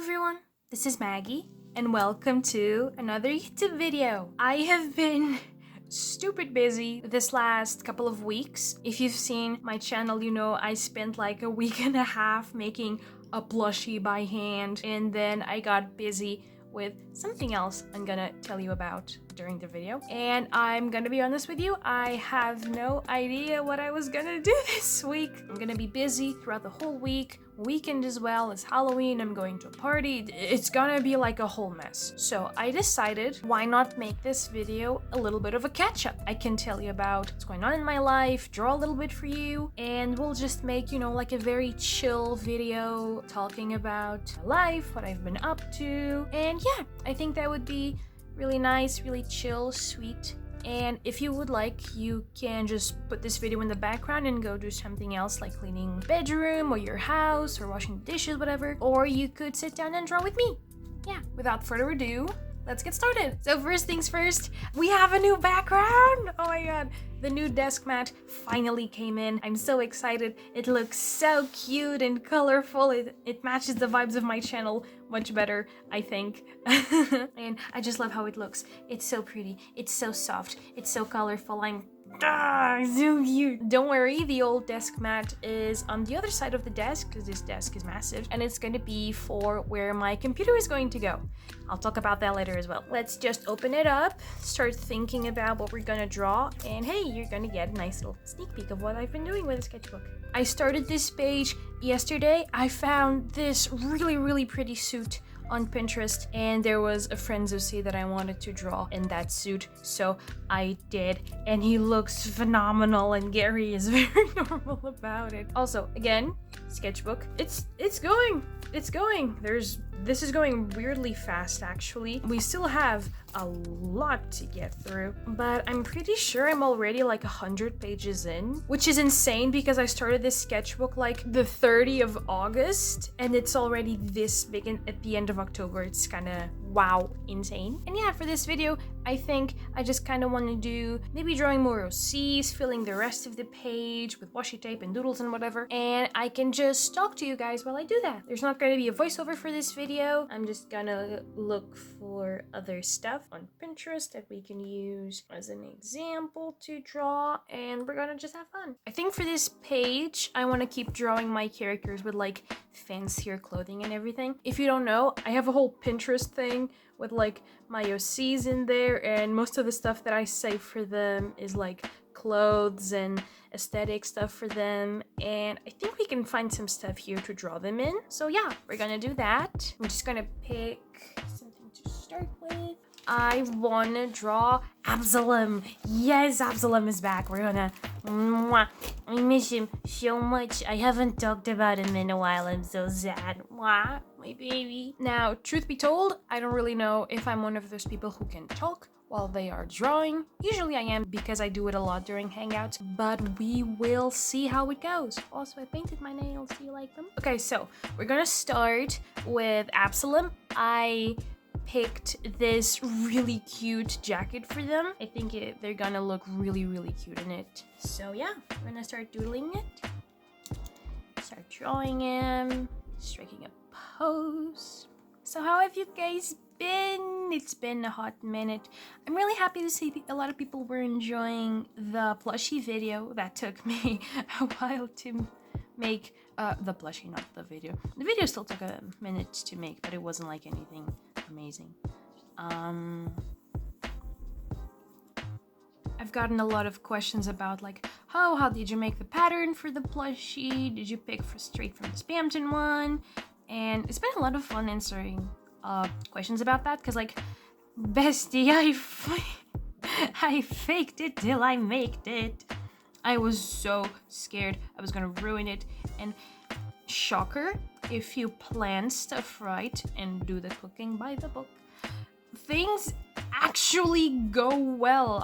everyone, this is Maggie, and welcome to another YouTube video. I have been stupid busy this last couple of weeks. If you've seen my channel, you know I spent like a week and a half making a plushie by hand, and then I got busy with something else I'm gonna tell you about during the video. And I'm gonna be honest with you, I have no idea what I was gonna do this week. I'm gonna be busy throughout the whole week, weekend as well. It's Halloween, I'm going to a party. It's gonna be like a whole mess. So I decided, why not make this video a little bit of a catch-up? I can tell you about what's going on in my life, draw a little bit for you, and we'll just make, you know, like a very chill video talking about my life, what I've been up to, and yeah, I think that would be really nice, really chill, sweet. And if you would like, you can just put this video in the background and go do something else, like cleaning bedroom or your house or washing dishes, whatever. Or you could sit down and draw with me. Yeah, without further ado, let's get started. So first things first, we have a new background. Oh my god, the new desk mat finally came in. I'm so excited. It looks so cute and colorful. It matches the vibes of my channel much better, I think. And I just love how it looks. It's so pretty. It's so soft. It's so colorful. So cute. Don't worry, the old desk mat is on the other side of the desk because this desk is massive, and it's going to be for where my computer is going to go. I'll talk about that later as well. Let's just open it up, start thinking about what we're gonna draw, and hey, you're gonna get a nice little sneak peek of what I've been doing with a sketchbook. I started this page yesterday. I found this really pretty suit on Pinterest, and there was a friend Zosie that I wanted to draw in that suit, so I did, and he looks phenomenal, and Gary is very normal about it. Also, again, sketchbook. It's going. This is going weirdly fast, actually. We still have a lot to get through, but I'm pretty sure I'm already like 100 pages in, which is insane because I started this sketchbook like the 30th of August, and it's already this big at the end of October. It's kind of wow, insane. And yeah, for this video, I think I just kind of want to do maybe drawing more OCs, filling the rest of the page with washi tape and doodles and whatever, and I can just talk to you guys while I do that. There's not going to be a voiceover for this video. I'm just gonna look for other stuff on Pinterest that we can use as an example to draw, and we're gonna just have fun. I think for this page, I want to keep drawing my characters with like fancier clothing and everything. If you don't know, I have a whole Pinterest thing with like my OCs in there, and most of the stuff that I save for them is like clothes and aesthetic stuff for them, and I think we can find some stuff here to draw them in. So yeah, we're gonna do that. I'm just gonna pick something to start with. I wanna draw Absalom. Yes, Absalom is back. We're gonna... Mwah. I miss him so much. I haven't talked about him in a while. I'm so sad. Mwah, my baby. Now, truth be told, I don't really know if I'm one of those people who can talk while they are drawing. Usually I am because I do it a lot during Hangouts, but we will see how it goes. Also, I painted my nails. Do you like them? Okay, so we're gonna start with Absalom. I picked this really cute jacket for them. I think they're gonna look really cute in it. So yeah, we're gonna start doodling it. Start drawing him, striking a pose. So how have you guys been? It's been a hot minute. I'm really happy to see a lot of people were enjoying the plushie video. That took me a while to make the plushie, not the video. The video still took a minute to make, but it wasn't like anything amazing. I've gotten a lot of questions about like, how did you make the pattern for the plushie? Did you pick straight from the Spamton one? And it's been a lot of fun answering questions about that, because like, bestie, I faked it till I made it. I was so scared I was gonna ruin it, and shocker, if you plan stuff right and do the cooking by the book, things actually go well.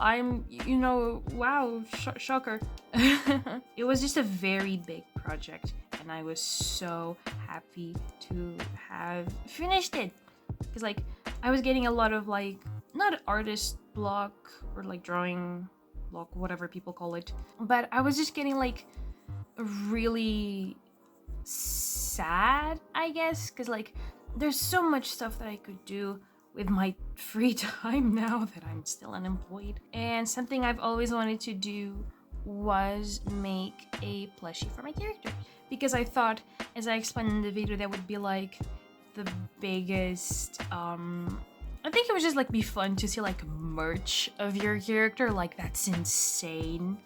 You know, wow, shocker. It was just a very big project, and I was so happy to have finished it, because like I was getting a lot of like, not artist block or like drawing block, whatever people call it, but I was just getting like really sad, I guess, because like there's so much stuff that I could do with my free time now that I'm still unemployed. And something I've always wanted to do was make a plushie for my character, because I thought, as I explained in the video, that would be like the biggest I think it would just like be fun to see like merch of your character. Like, that's insane.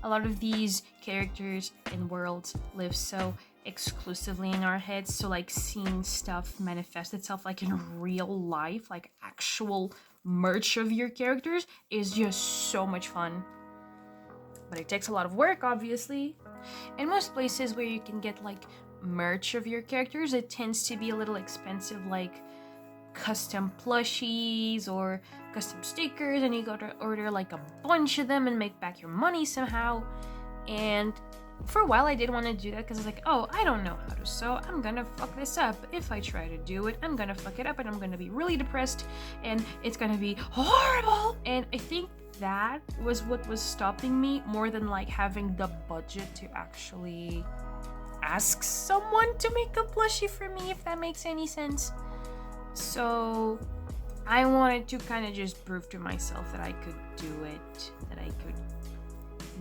A lot of these characters in worlds live so exclusively in our heads, so like seeing stuff manifest itself like in real life, like actual merch of your characters, is just so much fun. But it takes a lot of work, obviously. In most places where you can get like merch of your characters, it tends to be a little expensive, like custom plushies or custom stickers, and you gotta order like a bunch of them and make back your money somehow. And for a while I did want to do that, because I was like, oh, I don't know how to sew, I'm gonna fuck this up. If I try to do it, I'm gonna fuck it up and I'm gonna be really depressed and it's gonna be horrible. And I think that was what was stopping me, more than like having the budget to actually ask someone to make a plushie for me, if that makes any sense. So I wanted to kind of just prove to myself that I could do it, that I could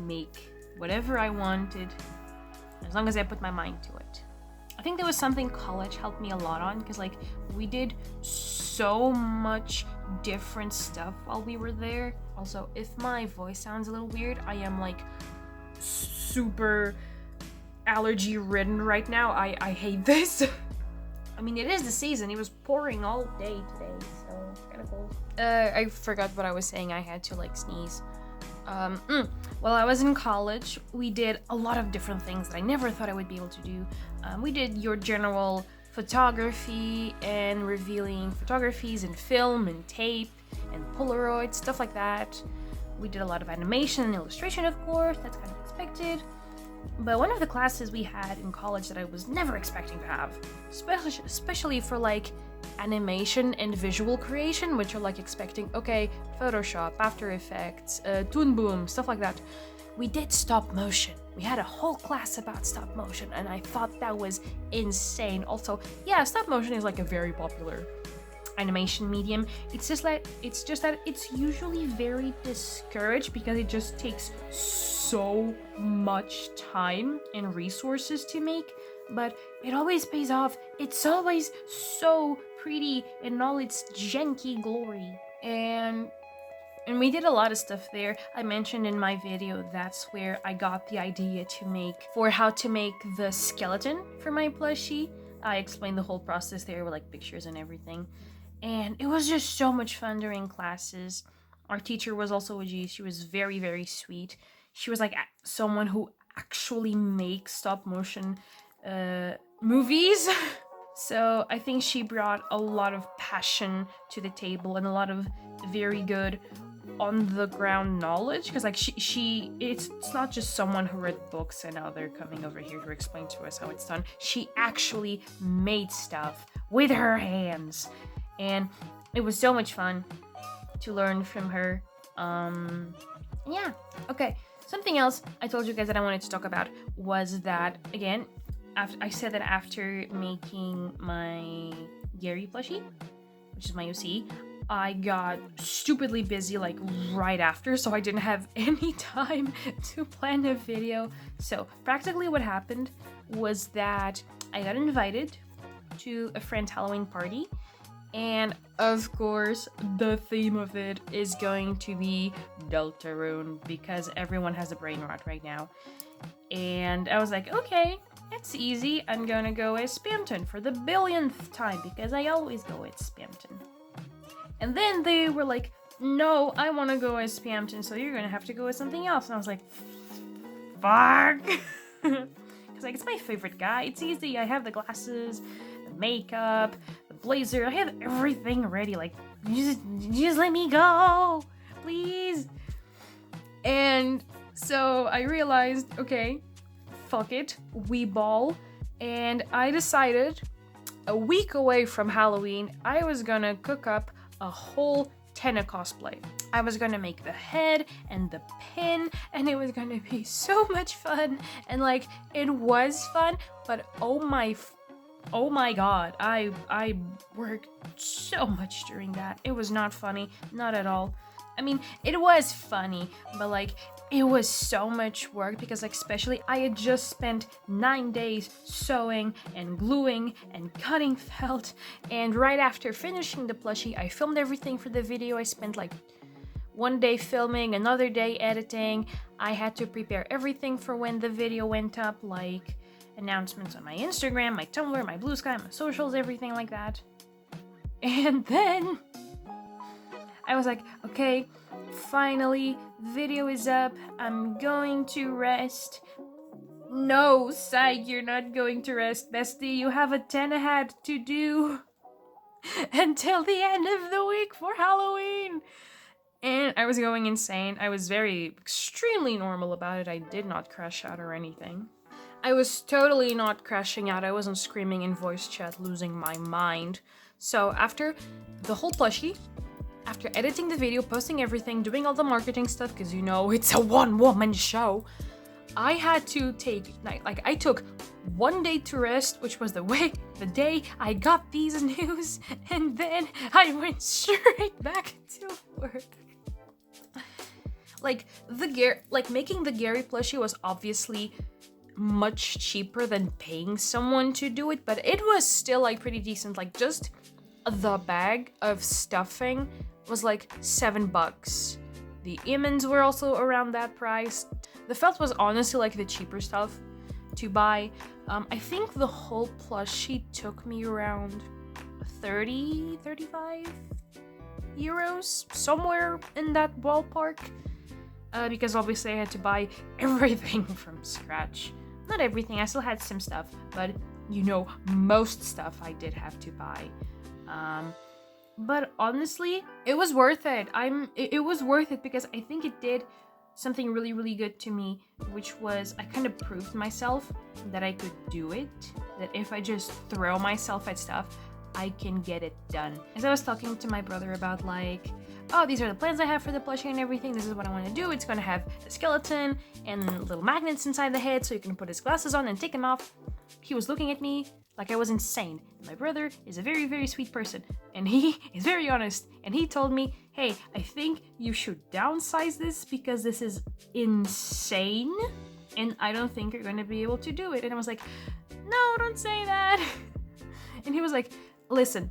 make whatever I wanted, as long as I put my mind to it. I think there was something college helped me a lot on, because like we did so much different stuff while we were there. Also, if my voice sounds a little weird, I am like super allergy ridden right now. I hate this. I mean, it is the season. It was pouring all day today, so it's kind of cold. I forgot what I was saying. I had to like sneeze. While I was in college, we did a lot of different things that I never thought I would be able to do. We did your general photography and revealing photographies and film and tape and Polaroid, stuff like that. We did a lot of animation and illustration, of course. That's kind of expected. But one of the classes we had in college that I was never expecting to have, especially for like animation and visual creation, which are like expecting, okay, Photoshop, After Effects, Toon Boom, stuff like that. We did stop motion. We had a whole class about stop motion, and I thought that was insane. Also, yeah, stop motion is like a very popular animation medium. It's just that it's usually very discouraged because it just takes so much time and resources to make, but it always pays off. It's always so pretty in all its janky glory. And we did a lot of stuff there. I mentioned in my video that's where I got the idea for how to make the skeleton for my plushie. I explained the whole process there with like pictures and everything. And it was just so much fun during classes. Our teacher was also a G. She was very, very sweet. She was like someone who actually makes stop motion movies. So I think she brought a lot of passion to the table and a lot of very good on the ground knowledge, because like it's not just someone who read books and now they're coming over here to explain to us how it's done. She actually made stuff with her hands. And it was so much fun to learn from her. Yeah. Okay. Something else I told you guys that I wanted to talk about was that, again, I said that after making my Gary plushie, which is my OC, I got stupidly busy like right after, so I didn't have any time to plan a video. So practically what happened was that I got invited to a friend's Halloween party. And of course, the theme of it is going to be Deltarune, because everyone has a brain rot right now. And I was like, okay, that's easy. I'm gonna go as Spamton for the billionth time, because I always go as Spamton. And then they were like, no, I want to go as Spamton, so you're gonna have to go as something else. And I was like, fuck. Because like, it's my favorite guy. It's easy. I have the glasses, the makeup, the blazer. I have everything ready. Like, just let me go, please. And so I realized, okay, fuck it, we ball. And I decided a week away from Halloween, I was gonna cook up a whole tenna cosplay. I was gonna make the head and the pin, and it was gonna be so much fun. And like, it was fun, but oh my Oh my god, I worked so much during that. It was not funny, not at all. I mean, it was funny, but like it was so much work because like especially I had just spent 9 days sewing and gluing and cutting felt, and right after finishing the plushie, I filmed everything for the video. I spent like 1 day filming, another day editing. I had to prepare everything for when the video went up, like announcements on my Instagram, my Tumblr, my Blue Sky, my socials, everything like that. And then I was like, okay, finally, video is up. I'm going to rest. No, psych, you're not going to rest, bestie. You have a tenna hat to do until the end of the week for Halloween. And I was going insane. I was extremely normal about it. I did not crash out or anything. I was totally not crashing out. I wasn't screaming in voice chat, losing my mind. So after the whole plushie, after editing the video, posting everything, doing all the marketing stuff, because you know it's a one-woman show, I had to take, like I took 1 day to rest, which was the day I got these news, and then I went straight back to work. Like making the Gary plushie was obviously much cheaper than paying someone to do it, but it was still like pretty decent. Like just the bag of stuffing was like $7. The lemons were also around that price. The felt was honestly like the cheaper stuff to buy. I think the whole plushie took me around 35 euros, somewhere in that ballpark. Because obviously I had to buy everything from scratch. Not everything, I still had some stuff, but you know, most stuff I did have to buy. But honestly, it was worth it. It was worth it because I think it did something really, really good to me, which was I kind of proved myself that I could do it, that if I just throw myself at stuff, I can get it done. As I was talking to my brother about like, oh, these are the plans I have for the plushie and everything, this is what I want to do, it's going to have a skeleton and little magnets inside the head so you can put his glasses on and take them off. He was looking at me like I was insane. My brother is a very, very sweet person, and he is very honest, and he told me, hey, I think you should downsize this because this is insane, and I don't think you're going to be able to do it. And I was like, no, don't say that. And he was like, listen,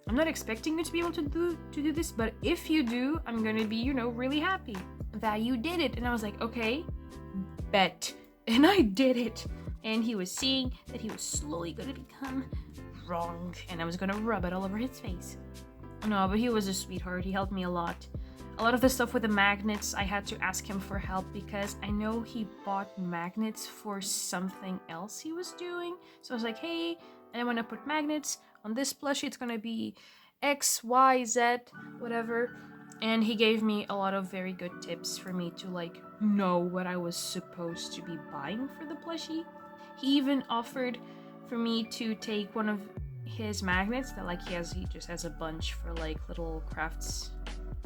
I'm not expecting you to be able to do this, but if you do, I'm gonna be, you know, really happy that you did it. And I was like, okay, bet. And I did it. And he was seeing that he was slowly gonna become wrong, and I was gonna rub it all over his face. No, but he was a sweetheart. He helped me a lot. A lot of the stuff with the magnets, I had to ask him for help because I know he bought magnets for something else he was doing. So I was like, hey, I want to put magnets on this plushie. It's gonna be X, Y, Z, whatever. And he gave me a lot of very good tips for me to like know what I was supposed to be buying for the plushie. He even offered for me to take one of his magnets that like he just has a bunch for like little crafts,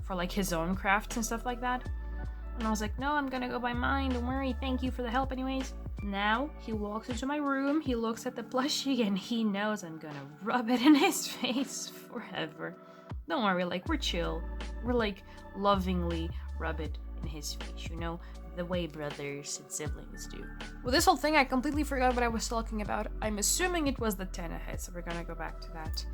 for like his own crafts and stuff like that. And I was like, no, I'm gonna go buy mine, don't worry, thank you for the help anyways. Now he walks into my room, he looks at the plushie, and he knows I'm gonna rub it in his face forever. Don't worry, like we're chill. We're like lovingly rub it in his face, you know, the way brothers and siblings do. Well, this whole thing, I completely forgot what I was talking about. I'm assuming it was the tenna head, so we're gonna go back to that.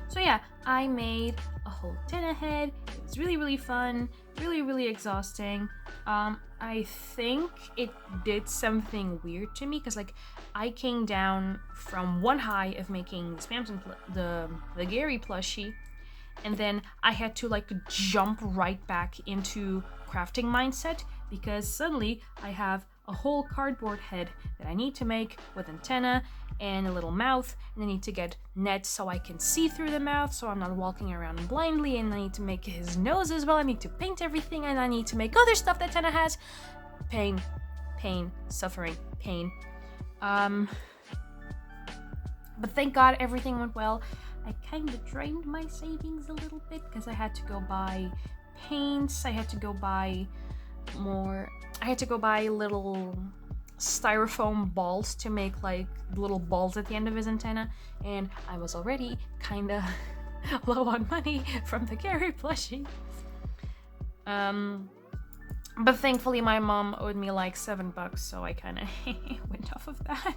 So yeah, I made a whole tenna head. It was really, really fun, really, really exhausting. I think it did something weird to me because like I came down from one high of making the Gary plushie, and then I had to like jump right back into crafting mindset because suddenly I have a whole cardboard head that I need to make with antenna and a little mouth, and I need to get nets so I can see through the mouth so I'm not walking around blindly, and I need to make his nose as well. I need to paint everything, and I need to make other stuff that Tenna has. Pain, suffering, pain. But thank God everything went well. I kind of drained my savings a little bit because I had to go buy paints, I had to go buy little styrofoam balls to make like little balls at the end of his antenna, and I was already kinda low on money from the Gary plushie. But thankfully my mom owed me like $7, so I kind of went off of that.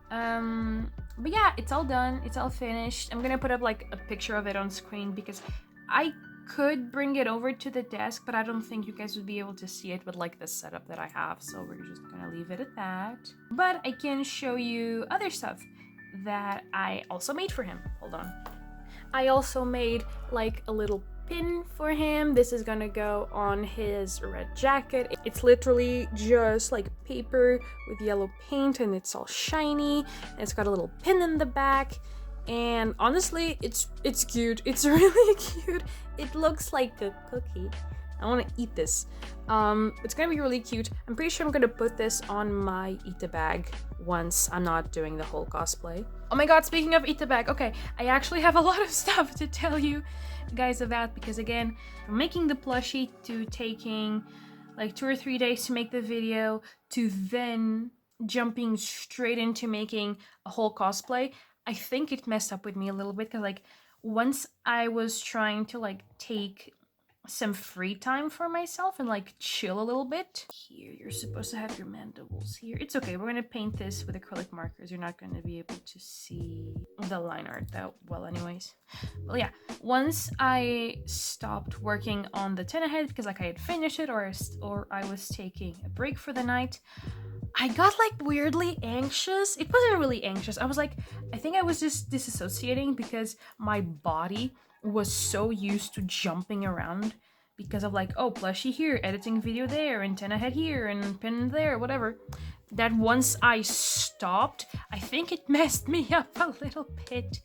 But yeah, it's all done, it's all finished. I'm gonna put up like a picture of it on screen because I could bring it over to the desk, but I don't think you guys would be able to see it with like the setup that I have, so we're just gonna leave it at that. But I can show you other stuff that I also made for him. Hold on. I also made like a little pin for him. This is gonna go on his red jacket. It's literally just like paper with yellow paint, and it's all shiny, and it's got a little pin in the back. And honestly, it's cute. It's really cute. It looks like a cookie. I want to eat this. It's gonna be really cute. I'm pretty sure I'm gonna put this on my eat a bag once I'm not doing the whole cosplay. Oh my god, speaking of eat a bag, okay, I actually have a lot of stuff to tell you guys about, because again, from making the plushie to taking like 2 or 3 days to make the video to then jumping straight into making a whole cosplay, I think it messed up with me a little bit, because like once I was trying to like take some free time for myself and like chill a little bit. Here, you're supposed to have your mandibles here. It's okay, we're gonna paint this with acrylic markers. You're not gonna be able to see the line art that well anyways. Well yeah, once I stopped working on the tenna head because like I had finished it or I was taking a break for the night, I got like weirdly anxious. It wasn't really anxious. I think I was just disassociating because my body was so used to jumping around because of like, oh, plushie here, editing video there, antenna head here, and pin there, whatever. That once I stopped, I think it messed me up a little bit.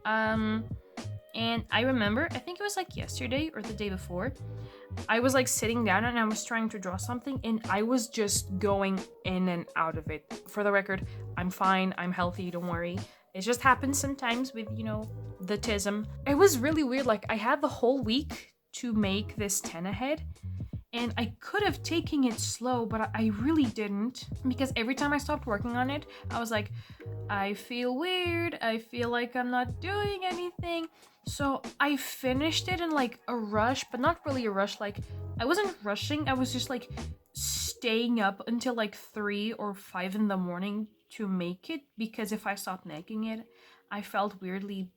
And I remember, I think it was like yesterday or the day before, I was like sitting down and I was trying to draw something and I was just going in and out of it. For the record, I'm fine, I'm healthy, don't worry. It just happens sometimes with, you know, the tism. It was really weird, like I had the whole week to make this tenna head and I could have taken it slow, but I really didn't, because every time I stopped working on it, I was like, I feel weird, I feel like I'm not doing anything. So I finished it in like a rush, but not really a rush. Like I wasn't rushing, I was just like staying up until like 3 or 5 in the morning to make it, because if I stopped making it, I felt weirdly,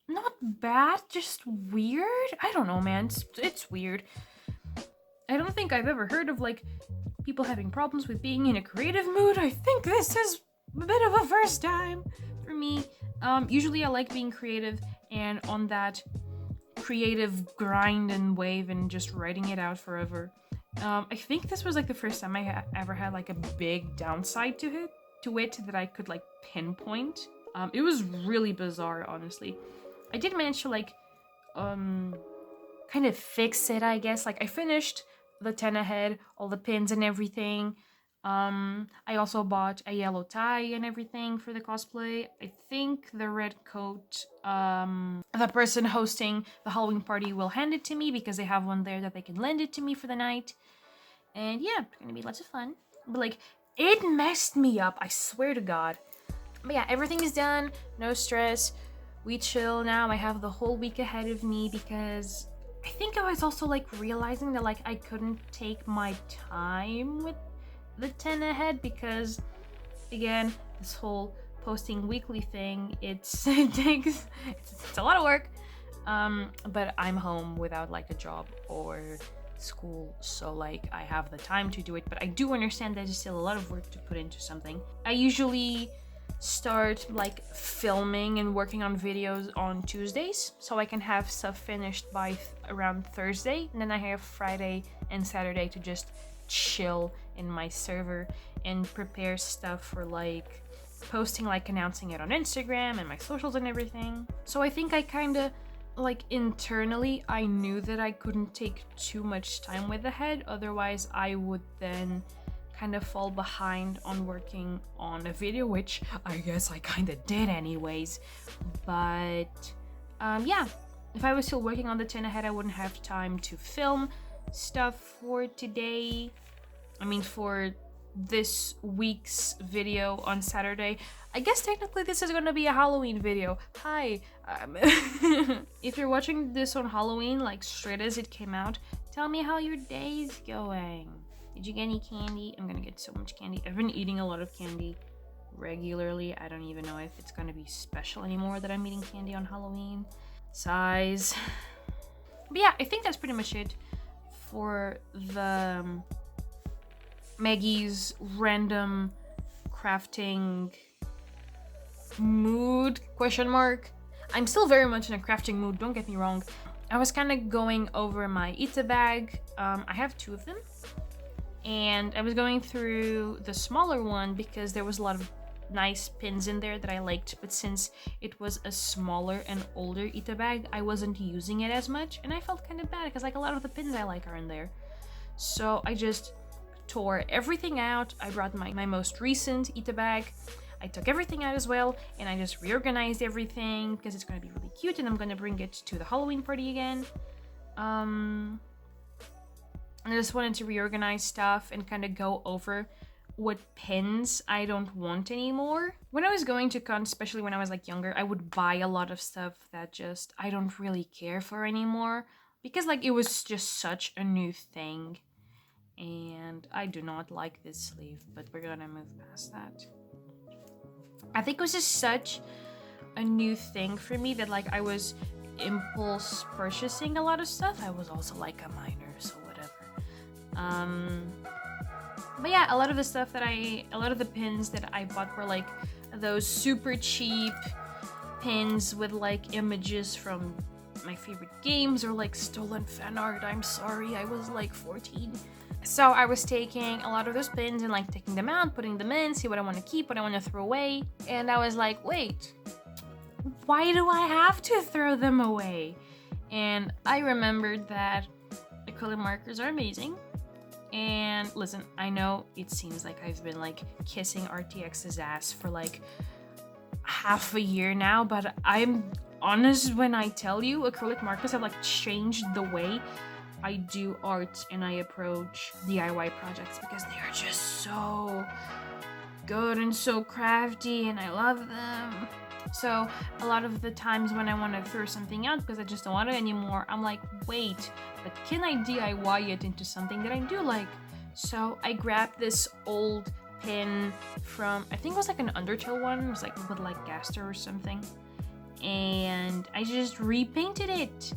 not bad, just weird. I don't know, man, it's weird. I don't think I've ever heard of like people having problems with being in a creative mood. I think this is a bit of a first time for me. Usually I like being creative and on that creative grind and wave and just writing it out forever. I think this was like the first time I ever had like a big downside to it that I could like pinpoint. It was really bizarre, honestly. I did manage to like kind of fix it, I guess. Like I finished the tenna head, all the pins and everything. I also bought a yellow tie and everything for the cosplay. I think the red coat, the person hosting the Halloween party will hand it to me because they have one there that they can lend it to me for the night. And yeah, it's gonna be lots of fun. But like, it messed me up, I swear to God. But yeah, everything is done, no stress. We chill now. I have the whole week ahead of me because I think I was also like realizing that like I couldn't take my time with the tenna head because again, this whole posting weekly thing, it's a lot of work. But I'm home without like a job or school, so like I have the time to do it, but I do understand that there's still a lot of work to put into something. I usually start like filming and working on videos on Tuesdays so I can have stuff finished by around Thursday, and then I have Friday and Saturday to just chill in my server and prepare stuff for like posting, like announcing it on Instagram and my socials and everything. So I think I kind of like internally I knew that I couldn't take too much time with the head, otherwise I would then kind of fall behind on working on a video, which I guess I kind of did anyways. But yeah, if I was still working on the tenna head, I wouldn't have time to film stuff for today. I mean, for this week's video on Saturday. I guess technically this is gonna be a Halloween video. Hi. If you're watching this on Halloween, like straight as it came out, tell me how your day's going. Did you get any candy? I'm gonna get so much candy. I've been eating a lot of candy regularly. I don't even know if it's gonna be special anymore that I'm eating candy on Halloween. Size. But yeah, I think that's pretty much it for the Maggie's random crafting mood, question mark. I'm still very much in a crafting mood, don't get me wrong. I was kind of going over my Ita bag. I have 2 of them. And I was going through the smaller one because there was a lot of nice pins in there that I liked, but since it was a smaller and older Ita bag, I wasn't using it as much, and I felt kind of bad because like a lot of the pins I like are in there. So I just tore everything out. I brought my most recent Ita bag. I took everything out as well, and I just reorganized everything because it's going to be really cute, and I'm going to bring it to the Halloween party again. And I just wanted to reorganize stuff and kind of go over what pins I don't want anymore. When I was going to cons, especially when I was like younger, I would buy a lot of stuff that just I don't really care for anymore because like it was just such a new thing. And I do not like this sleeve, but we're gonna move past that. I think it was just such a new thing for me that like I was impulse purchasing a lot of stuff. I was also like a minor, so whatever. But yeah, a lot of the pins that I bought were like those super cheap pins with like images from my favorite games or like stolen fan art. I'm sorry, I was like 14. So I was taking a lot of those pins and like taking them out, putting them in, see what I want to keep, what I want to throw away. And I was like, wait, why do I have to throw them away? And I remembered that acrylic markers are amazing. And listen, I know it seems like I've been like kissing RTX's ass for like half a year now, but I'm honest when I tell you acrylic markers have like changed the way I do art and I approach DIY projects because they are just so good and so crafty and I love them. So a lot of the times when I want to throw something out because I just don't want it anymore, I'm like, wait, but can I DIY it into something that I do like? So I grabbed this old pin from, I think it was like an Undertale one, it was like with like Gaster or something, and I just repainted it.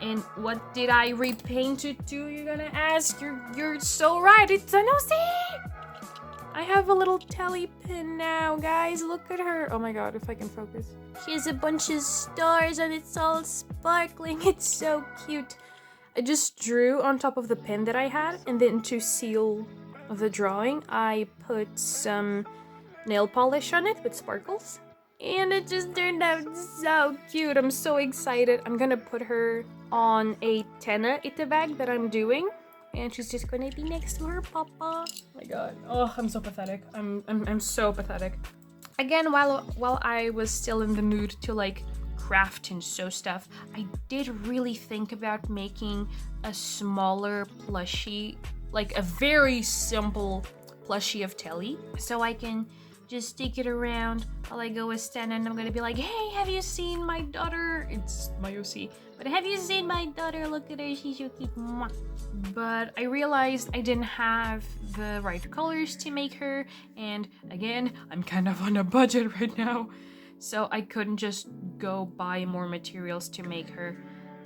And what did I repaint it to, you're gonna ask? You're so right, it's an OC! I have a little Telly pin now, guys. Look at her. Oh my god, if I can focus. She has a bunch of stars and it's all sparkling. It's so cute. I just drew on top of the pin that I had, and then to seal the drawing, I put some nail polish on it with sparkles. And it just turned out so cute. I'm so excited. I'm gonna put her on a tenna Ita bag that I'm doing. And she's just gonna be next to her papa. Oh my god. Oh, I'm so pathetic. I'm so pathetic. Again, while I was still in the mood to like craft and sew stuff, I did really think about making a smaller plushie, like a very simple plushie of Telly, so I can just stick it around while I go with Stan, and I'm gonna be like, hey, have you seen my daughter? It's my OC. But have you seen my daughter? Look at her, she's so cute. Mwah. But I realized I didn't have the right colors to make her, and again, I'm kind of on a budget right now, so I couldn't just go buy more materials to make her.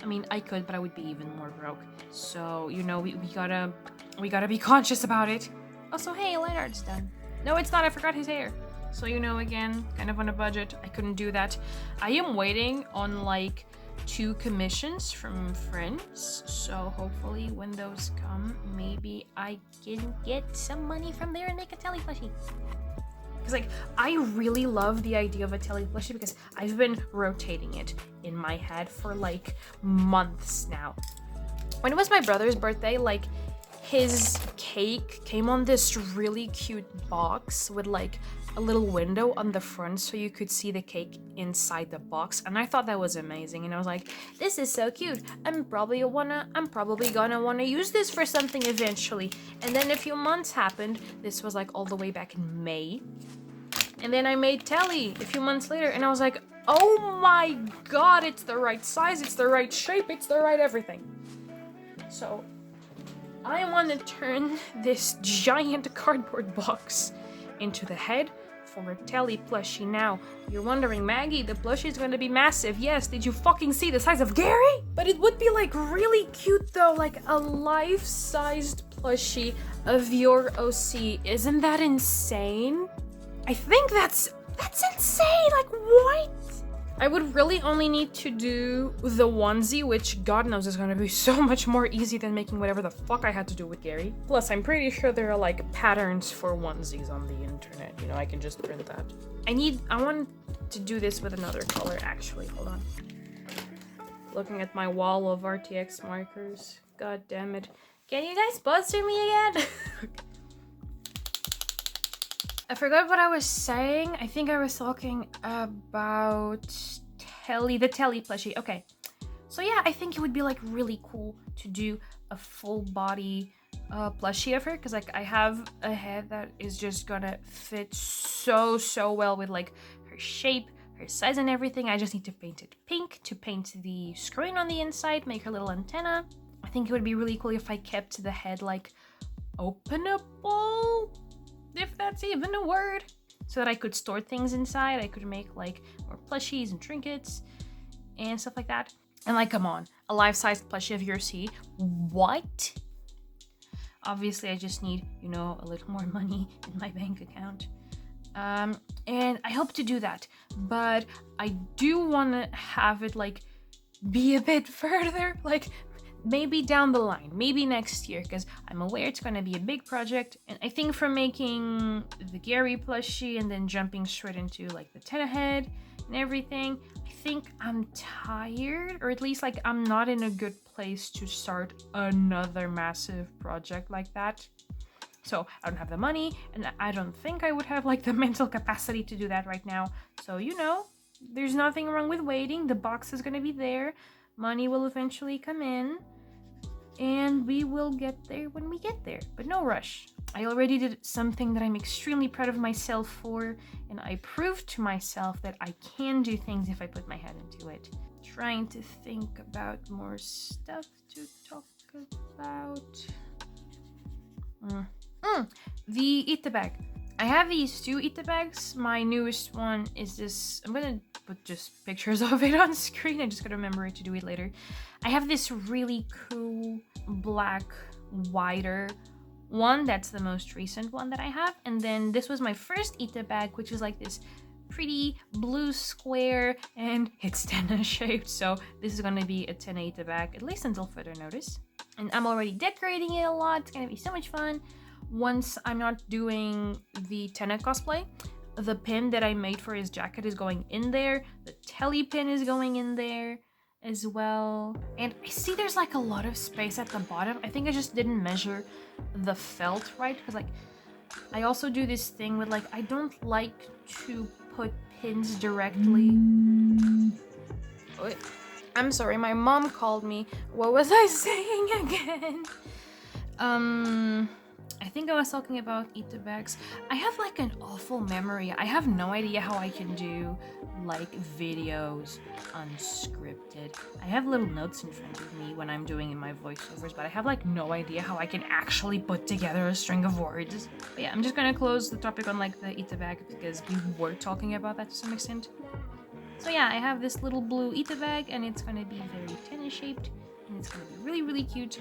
I mean, I could, but I would be even more broke. So, you know, we gotta be conscious about it. Also, hey, line art's done. No, it's not. I forgot his hair. So, you know, again, kind of on a budget. I couldn't do that. I am waiting on like 2 commissions from friends. So hopefully when those come, maybe I can get some money from there and make a Telly plushie. Because like, I really love the idea of a Telly plushie because I've been rotating it in my head for like months now. When it was my brother's birthday, like, his cake came on this really cute box with like a little window on the front so you could see the cake inside the box, and I thought that was amazing, and I was like, this is so cute. I'm probably gonna wanna use this for something eventually. And then a few months happened. This was like all the way back in May. And then I made Telly a few months later, and I was like, oh my god, it's the right size, it's the right shape, it's the right everything. So I want to turn this giant cardboard box into the head for a Telly plushie. Now, you're wondering, Maggie, the plushie is going to be massive. Yes, did you fucking see the size of Gary? But it would be like really cute though, like a life-sized plushie of your OC. Isn't that insane? I think that's insane. Like, what? I would really only need to do the onesie, which God knows is gonna be so much more easy than making whatever the fuck I had to do with Gary. Plus, I'm pretty sure there are like patterns for onesies on the internet. You know, I can just print that. I want to do this with another color, actually. Hold on. Looking at my wall of RTX markers. God damn it. Can you guys sponsor me again? I forgot what I was saying. I think I was talking about the Telly plushie. Okay. So yeah, I think it would be like really cool to do a full body plushie of her, because like I have a head that is just gonna fit so well with like her shape, her size and everything. I just need to paint it pink to paint the screen on the inside, make her little antenna. I think it would be really cool if I kept the head like openable, if that's even a word, so that I could store things inside. I could make like more plushies and trinkets and stuff like that. And like, come on, a life-sized plushie of your C. What? Obviously, I just need, you know, a little more money in my bank account. And I hope to do that, but I do want to have it like be a bit further, like maybe down the line, maybe next year, because I'm aware it's going to be a big project. And I think from making the Gary plushie and then jumping straight into like the tenna head and everything, I think I'm tired, or at least like I'm not in a good place to start another massive project like that. So I don't have the money, and I don't think I would have like the mental capacity to do that right now. So, you know, there's nothing wrong with waiting. The box is going to be there. Money will eventually come in, and we will get there when we get there, but no rush. I already did something that I'm extremely proud of myself for, and I proved to myself that I can do things if I put my head into it. Trying to think about more stuff to talk about. The Eat the Bag. I have these two Eat the Bags. My newest one is this. I'm gonna put just pictures of it on screen. I just gotta remember to do it later. I have this really cool black wider one. That's the most recent one that I have. And then this was my first Eat the Bag, which is like this pretty blue square, and it's tenna shaped. So this is gonna be a tenna Eat the Bag, at least until further notice. And I'm already decorating it a lot. It's gonna be so much fun. Once I'm not doing the tenna cosplay, the pin that I made for his jacket is going in there. The Telly pin is going in there as well. And I see there's like a lot of space at the bottom. I think I just didn't measure the felt right, because like I also do this thing with like, I don't like to put pins directly. Wait, I'm sorry, my mom called me. What was I saying again? I think I was talking about Eat the Bags. I have like an awful memory. I have no idea how I can do like videos unscripted. I have little notes in front of me when I'm doing my voiceovers, but I have like no idea how I can actually put together a string of words. But yeah, I'm just gonna close the topic on like the Eat the Bag, because we were talking about that to some extent. So yeah, I have this little blue Eat the Bag, and it's gonna be very tennis shaped, and it's gonna be really, really cute.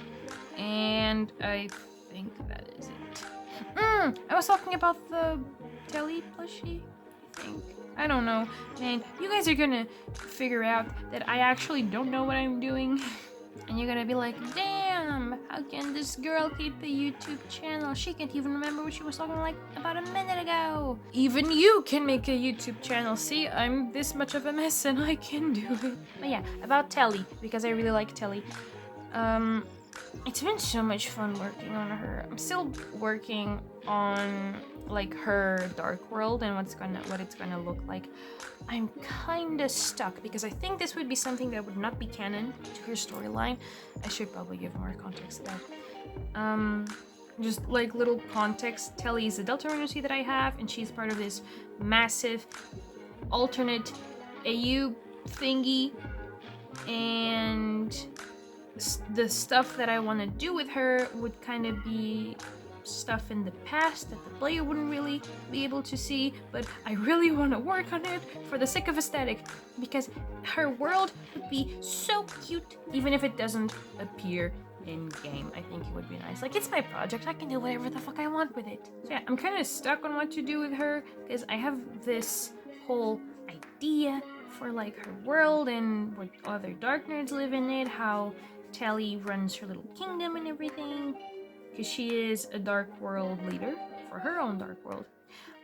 And I think that is it. I was talking about the Telly plushie, I think. I don't know. Man, you guys are gonna figure out that I actually don't know what I'm doing. And you're gonna be like, damn, how can this girl keep a YouTube channel? She can't even remember what she was talking like about a minute ago. Even you can make a YouTube channel. See, I'm this much of a mess and I can do it. But yeah, about Telly, because I really like Telly. It's been so much fun working on her. I'm still working on like her dark world and what it's gonna look like. I'm kinda stuck because I think this would be something that would not be canon to her storyline. I should probably give more context to that. Just like little context, Telly is a Deltarune that I have, and she's part of this massive alternate heyoo thingy, and the stuff that I want to do with her would kind of be stuff in the past that the player wouldn't really be able to see, but I really want to work on it for the sake of aesthetic, because her world would be so cute even if it doesn't appear in game. I think it would be nice. Like, it's my project, I can do whatever the fuck I want with it. So yeah, I'm kind of stuck on what to do with her because I have this whole idea for like her world and what other dark nerds live in it, how Telly runs her little kingdom and everything, because she is a dark world leader for her own dark world.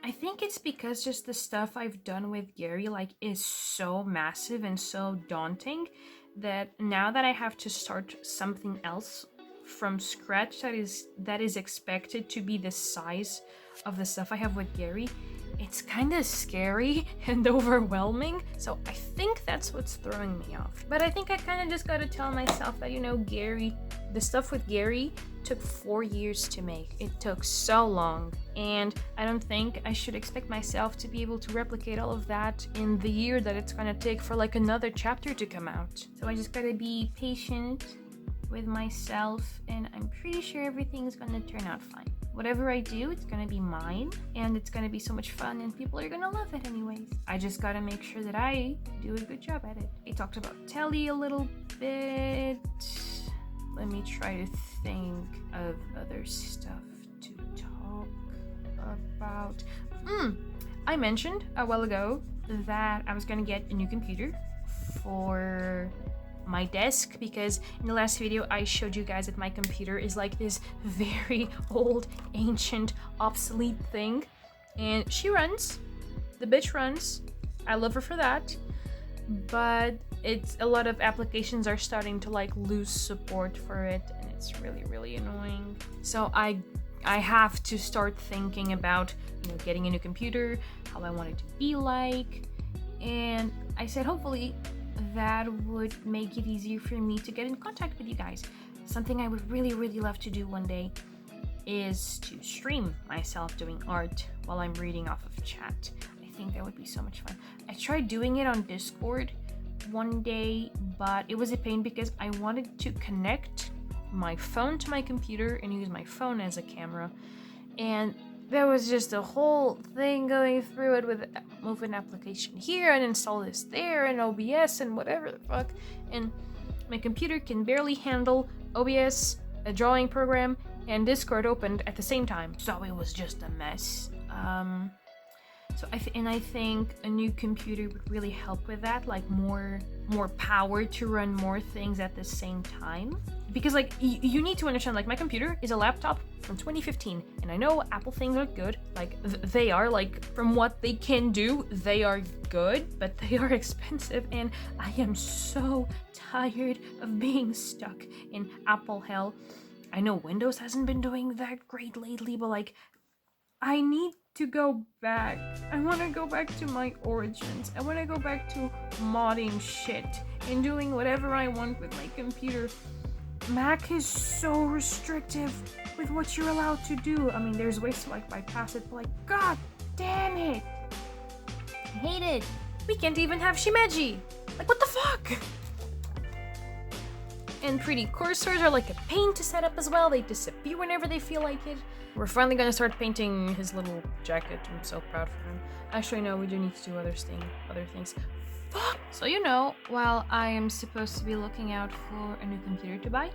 I think it's because just the stuff I've done with Gary like is so massive and so daunting that now that I have to start something else from scratch that is expected to be the size of the stuff I have with Gary, it's kind of scary and overwhelming, so I think that's what's throwing me off. But I think I kind of just gotta tell myself that, you know, the stuff with Gary took 4 years to make. It took so long, and I don't think I should expect myself to be able to replicate all of that in the year that it's gonna take for like another chapter to come out. So I just gotta be patient with myself, and I'm pretty sure everything's gonna turn out fine. Whatever I do, it's gonna be mine, and it's gonna be so much fun, and people are gonna love it anyways. I just gotta make sure that I do a good job at it. I talked about Telly a little bit. Let me try to think of other stuff to talk about. I mentioned a while ago that I was gonna get a new computer for my desk, because in the last video I showed you guys that my computer is like this very old, ancient, obsolete thing, and she runs. The bitch runs. I love her for that, but it's a lot of applications are starting to like lose support for it, and it's really annoying. So I have to start thinking about, you know, getting a new computer, how I want it to be like, and I said hopefully that would make it easier for me to get in contact with you guys. Something I would really love to do one day is to stream myself doing art while I'm reading off of chat. I think that would be so much fun. I tried doing it on Discord one day, but it was a pain because I wanted to connect my phone to my computer and use my phone as a camera, and there was just a whole thing going through it with move an application here and install this there and OBS and whatever the fuck, and my computer can barely handle OBS, a drawing program, and Discord opened at the same time, so it was just a mess. I think a new computer would really help with that, like more power to run more things at the same time. Because like you need to understand, like my computer is a laptop from 2015, and I know Apple things are good, like they are, like from what they can do, they are good, but they are expensive, and I am so tired of being stuck in Apple hell. I know Windows hasn't been doing that great lately, but like I need to go back. I want to go back to my origins. I want to go back to modding shit and doing whatever I want with my computer. Mac is so restrictive with what you're allowed to do. I mean, there's ways to like bypass it, but like, god damn it, I hate it. We can't even have Shimeji. Like, what the fuck? And pretty cursors are like a pain to set up as well. They disappear whenever they feel like it. We're finally gonna start painting his little jacket. I'm so proud for him. Actually, no, we do need to do other things. Fuck! So, you know, while I am supposed to be looking out for a new computer to buy,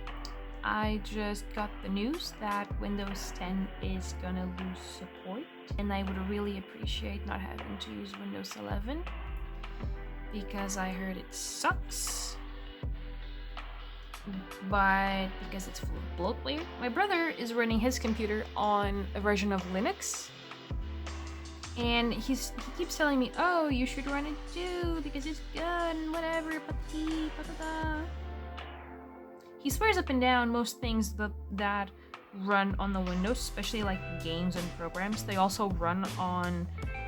I just got the news that Windows 10 is gonna lose support, and I would really appreciate not having to use Windows 11 because I heard it sucks. But because it's full of bloatware. My brother is running his computer on a version of Linux, and he keeps telling me, oh, you should run it too because it's good and whatever, patati patata. he swears up and down most things that run on the Windows, especially like games and programs, they also run on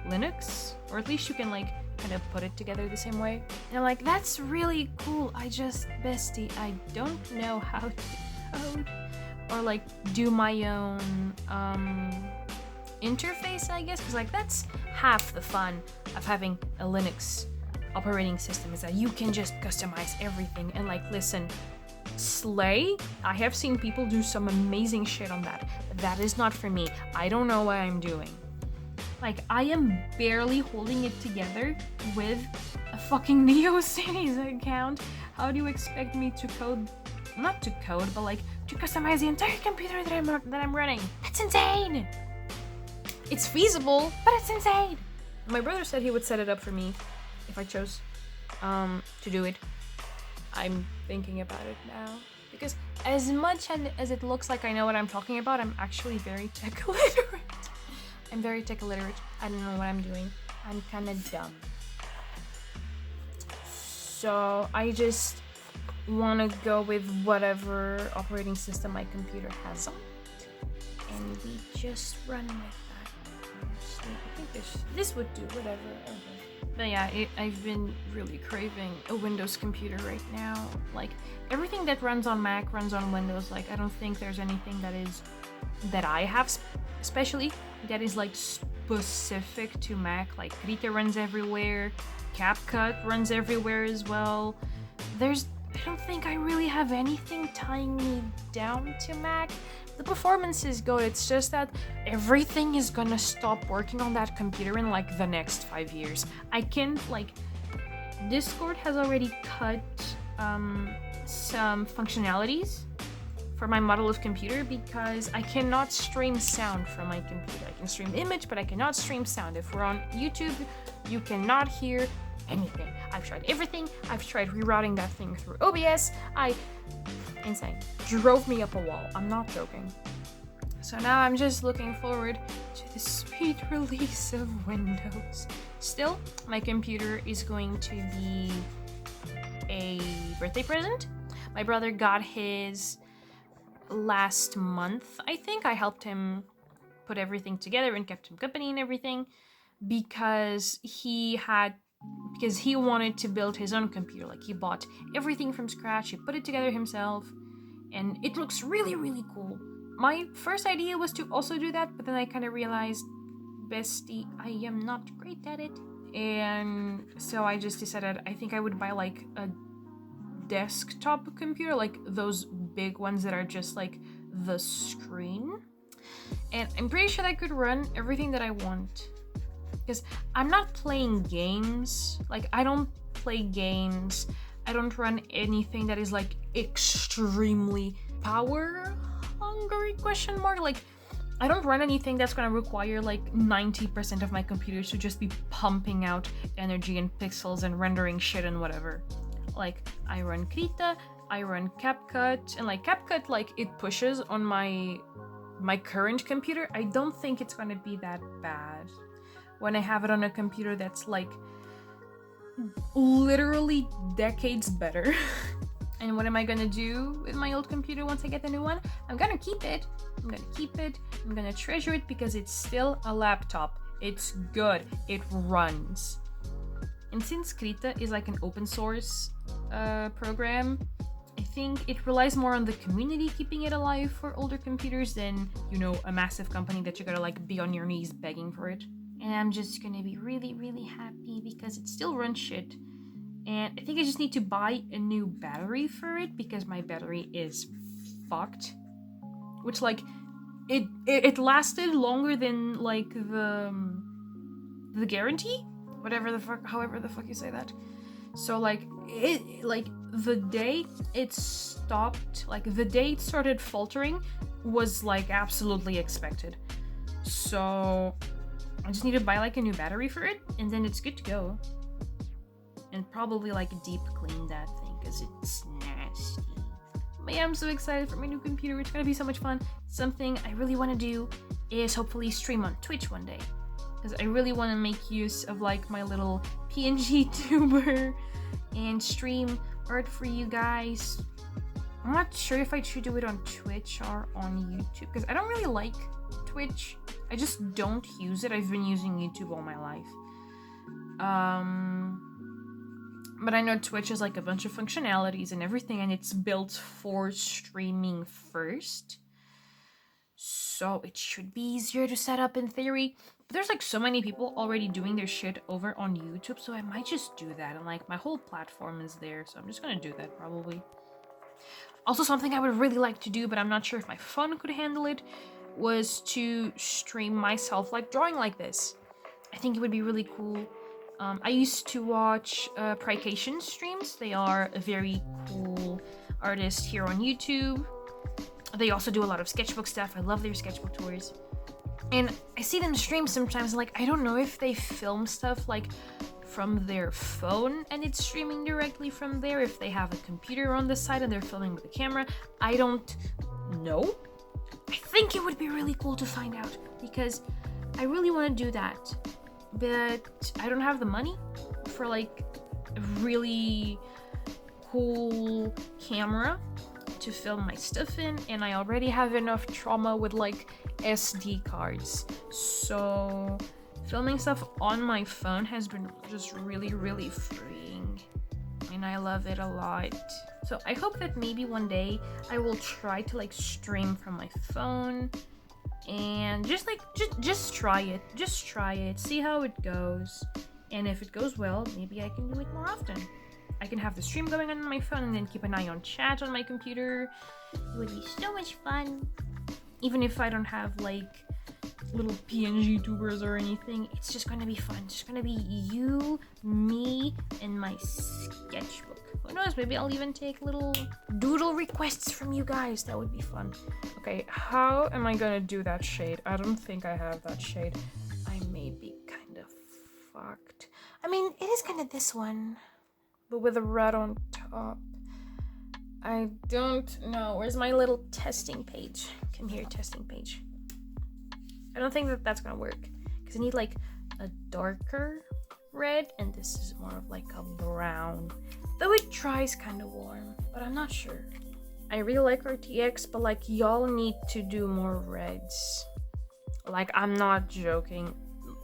Linux, or at least you can like kind of put it together the same way. And I'm like, that's really cool. Bestie, I don't know how to code or like do my own interface, I guess, because like that's half the fun of having a Linux operating system, is that you can just customize everything. And like, listen, slay, I have seen people do some amazing shit on that. That is not for me. I don't know what I'm doing. Like, I am barely holding it together with a fucking NeoCities account. How do you expect me to code, not to code, but like to customize the entire computer that I'm running? That's insane. It's feasible, but it's insane. My brother said he would set it up for me if I chose to do it. I'm thinking about it now, because as much as it looks like I know what I'm talking about, I'm actually very tech illiterate. I'm very tech illiterate. I don't know what I'm doing. I'm kind of dumb. So I just want to go with whatever operating system my computer has on, and we just run with that. Honestly, I think this would do whatever. But yeah, I've been really craving a Windows computer right now. Like, everything that runs on Mac runs on Windows. Like, I don't think there's anything that I have especially that is like specific to Mac. Like, Krita runs everywhere, CapCut runs everywhere as well. I don't think I really have anything tying me down to Mac. The performance is good, it's just that everything is gonna stop working on that computer in like the next 5 years. I can't, like, Discord has already cut some functionalities for my model of computer because I cannot stream sound from my computer. I can stream image, but I cannot stream sound. If we're on YouTube, you cannot hear anything. I've tried everything. I've tried rerouting that thing through OBS. Insane. Drove me up a wall. I'm not joking. So now I'm just looking forward to the sweet release of Windows. Still, my computer is going to be a birthday present. My brother got his last month, I think. I helped him put everything together and kept him company and everything because he wanted to build his own computer. Like, he bought everything from scratch, he put it together himself, and it looks really, really cool. My first idea was to also do that, but then I kind of realized, bestie, I am not great at it. And so I just decided I think I would buy like a desktop computer, like those big ones that are just like the screen. And I'm pretty sure I could run everything that I want. Because I'm not playing games. Like, I don't play games. I don't run anything that is like extremely power hungry, question mark. Like, I don't run anything that's gonna require like 90% of my computer to just be pumping out energy and pixels and rendering shit and whatever. Like, I run Krita, I run CapCut, and like CapCut, like, it pushes on my current computer. I don't think it's gonna be that bad when I have it on a computer that's like literally decades better. And what am I gonna do with my old computer once I get the new one? I'm gonna keep it. I'm gonna treasure it because it's still a laptop. It's good. It runs. And since Krita is like an open source program, I think it relies more on the community keeping it alive for older computers than, you know, a massive company that you gotta like be on your knees begging for it. And I'm just gonna be really, really happy because it still runs shit. And I think I just need to buy a new battery for it because my battery is fucked. Which, like, it lasted longer than like the guarantee, however the fuck you say that. So like the day it stopped, like the day it started faltering was like absolutely expected. So I just need to buy like a new battery for it, and then it's good to go. And probably like deep clean that thing because it's nasty. But yeah, I'm so excited for my new computer. It's gonna be so much fun. Something I really want to do is hopefully stream on Twitch one day, because I really want to make use of like my little PNG tuber and stream art for you guys. I'm not sure if I should do it on Twitch or on YouTube, because I don't really like Twitch. I just don't use it. I've been using YouTube all my life. But I know Twitch has like a bunch of functionalities and everything, and it's built for streaming first. So it should be easier to set up in theory. But there's like so many people already doing their shit over on YouTube, so I might just do that. And like my whole platform is there, so I'm just gonna do that probably. Also, something I would really like to do, but I'm not sure if my phone could handle it, was to stream myself like drawing like this. I think it would be really cool. I used to watch Prication streams. They are a very cool artist here on YouTube. They also do a lot of sketchbook stuff. I love their sketchbook tours. And I see them stream sometimes, like, I don't know if they film stuff like from their phone and it's streaming directly from there, if they have a computer on the side and they're filming with a camera. I don't know. I think it would be really cool to find out, because I really want to do that. But I don't have the money for like a really cool camera to film my stuff in, and I already have enough trauma with like SD cards. So filming stuff on my phone has been just really freeing, and I love it a lot. So I hope that maybe one day I will try to like stream from my phone and just try it, see how it goes, and if it goes well, maybe I can do it more often. I can have the stream going on my phone and then keep an eye on chat on my computer. It would be so much fun. Even if I don't have like little PNG tubers or anything, it's just gonna be fun. It's just gonna be you, me, and my sketchbook. Who knows, maybe I'll even take little doodle requests from you guys. That would be fun. Okay, how am I gonna do that shade? I don't think I have that shade. I may be kind of fucked. I mean, it is kind of this one, but with a red on top. I don't know. Where's my little testing page? Come here, testing page. I don't think that that's gonna work, because I need like a darker red, and this is more of like a brown. Though it dries kind of warm, but I'm not sure. I really like RTX, but like y'all need to do more reds. Like, I'm not joking.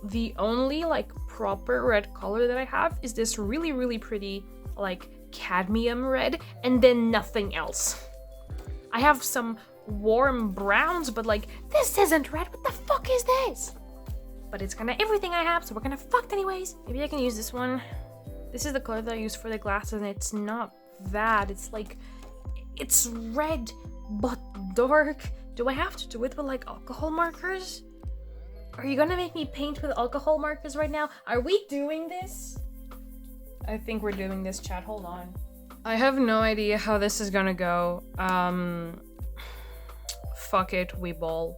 The only like proper red color that I have is this really pretty like cadmium red, and then nothing else. I have some warm browns, but like, this isn't red. What the fuck is this? But it's kind of everything I have, so we're kind of fucked anyways. Maybe I can use this one. This is the color that I use for the glasses, and it's not that. It's like, it's red but dark. Do I have to do it with like alcohol markers? Are you gonna make me paint with alcohol markers right now? Are we doing this? I think we're doing this, chat. Hold on. I have no idea how this is gonna go. Fuck it, we ball.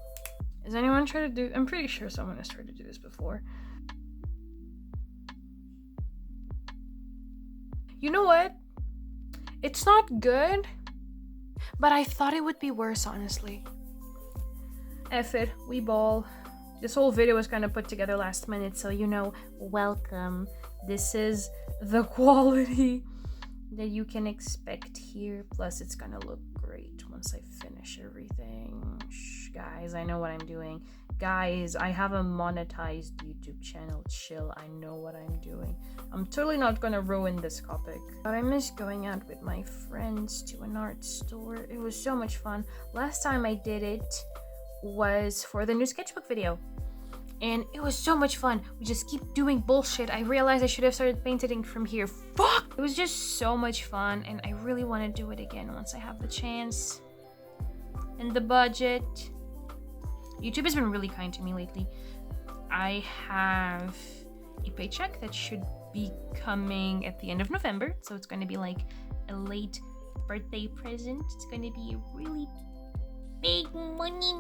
Has anyone tried to do? I'm pretty sure someone has tried to do this before. You know what? It's not good, but I thought it would be worse, honestly. F it, we ball. This whole video was kind of put together last minute, so you know, welcome. This is the quality that you can expect here. Plus, it's gonna look great once I finish everything. Shh, guys, I know what I'm doing. Guys, I have a monetized YouTube channel. Chill, I know what I'm doing. I'm totally not gonna ruin this topic. But I miss going out with my friends to an art store. It was so much fun. Last time I did it was for the new sketchbook video, and it was so much fun. We just keep doing bullshit. I realized I should have started painting from here. Fuck! It was just so much fun, and I really want to do it again once I have the chance and the budget. YouTube has been really kind to me lately. I have a paycheck that should be coming at the end of November, so it's going to be like a late birthday present. It's going to be a really big money.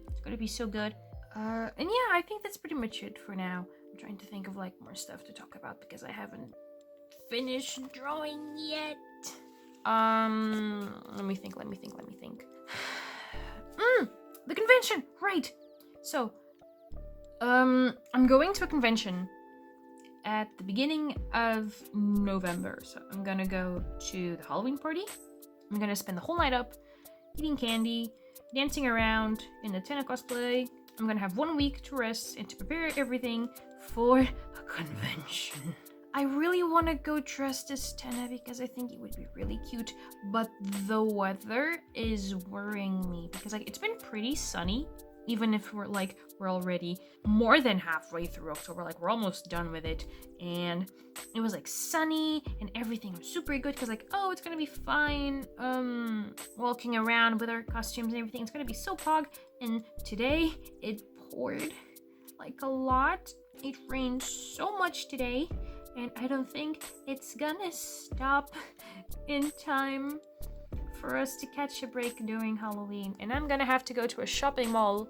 It's going to be so good. And yeah, I think that's pretty much it for now. I'm trying to think of like more stuff to talk about because I haven't finished drawing yet. Let me think. The convention, right. So, I'm going to a convention at the beginning of November. So I'm gonna go to the Halloween party. I'm gonna spend the whole night up, eating candy, dancing around in the tenna cosplay. I'm gonna have 1 week to rest and to prepare everything for a convention. I really want to go dressed as tenna because I think it would be really cute, but the weather is worrying me because like it's been pretty sunny, even if we're already more than halfway through October, like we're almost done with it, and it was like sunny and everything was super good because like, oh, it's gonna be fine walking around with our costumes and everything. It's gonna be so pog. And today it poured like a lot. It rained so much today, and I don't think it's gonna stop in time for us to catch a break during Halloween. And I'm gonna have to go to a shopping mall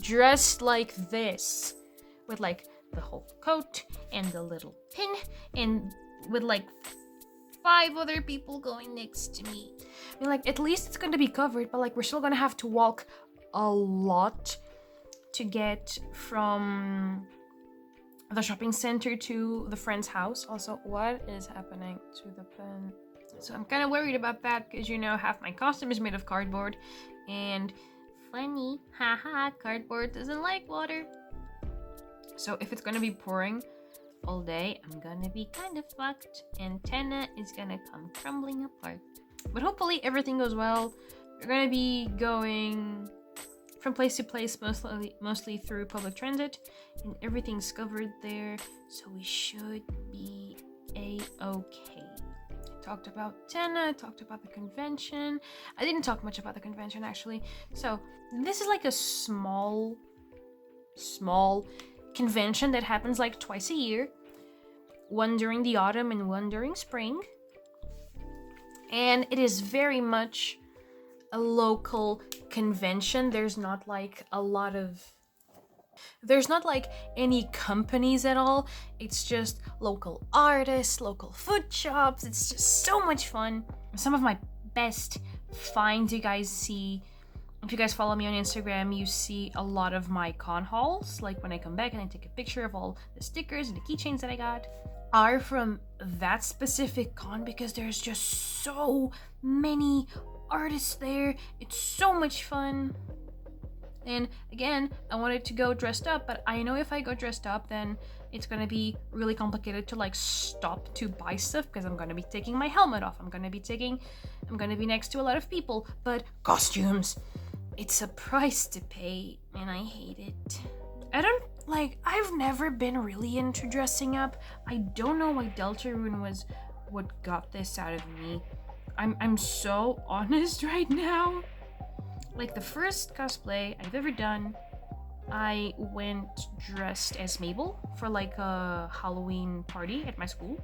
dressed like this, with like the whole coat and the little pin, and with like 5 other people going next to me. I mean, like, at least it's gonna be covered, but like we're still gonna have to walk a lot to get from the shopping center to the friend's house. Also, what is happening to the pen? So I'm kind of worried about that because, you know, half my costume is made of cardboard, and funny, haha, cardboard doesn't like water. So if it's gonna be pouring all day, I'm gonna be kind of fucked, and tenna is gonna come crumbling apart. But hopefully everything goes well. We're gonna be going from place to place, mostly through public transit, and everything's covered there, so we should be a-okay. Talked about tenna, talked about the convention. I didn't talk much about the convention actually. So this is like a small convention that happens like twice a year, one during the autumn and one during spring, and it is very much a local convention. There's not like any companies at all. It's just local artists, local food shops. It's just so much fun. Some of my best finds you guys see. If you guys follow me on Instagram, you see a lot of my con hauls, like when I come back and I take a picture of all the stickers and the keychains that I got, are from that specific con, because there's just so many artists there. It's so much fun. And again, I wanted to go dressed up, but I know if I go dressed up, then it's gonna be really complicated to like stop to buy stuff, because I'm gonna be taking my helmet off. I'm gonna be next to a lot of people. But costumes, it's a price to pay, and I hate it. I've never been really into dressing up. I don't know why Deltarune was what got this out of me. I'm so honest right now. Like, the first cosplay I've ever done, I went dressed as Mabel for like a Halloween party at my school,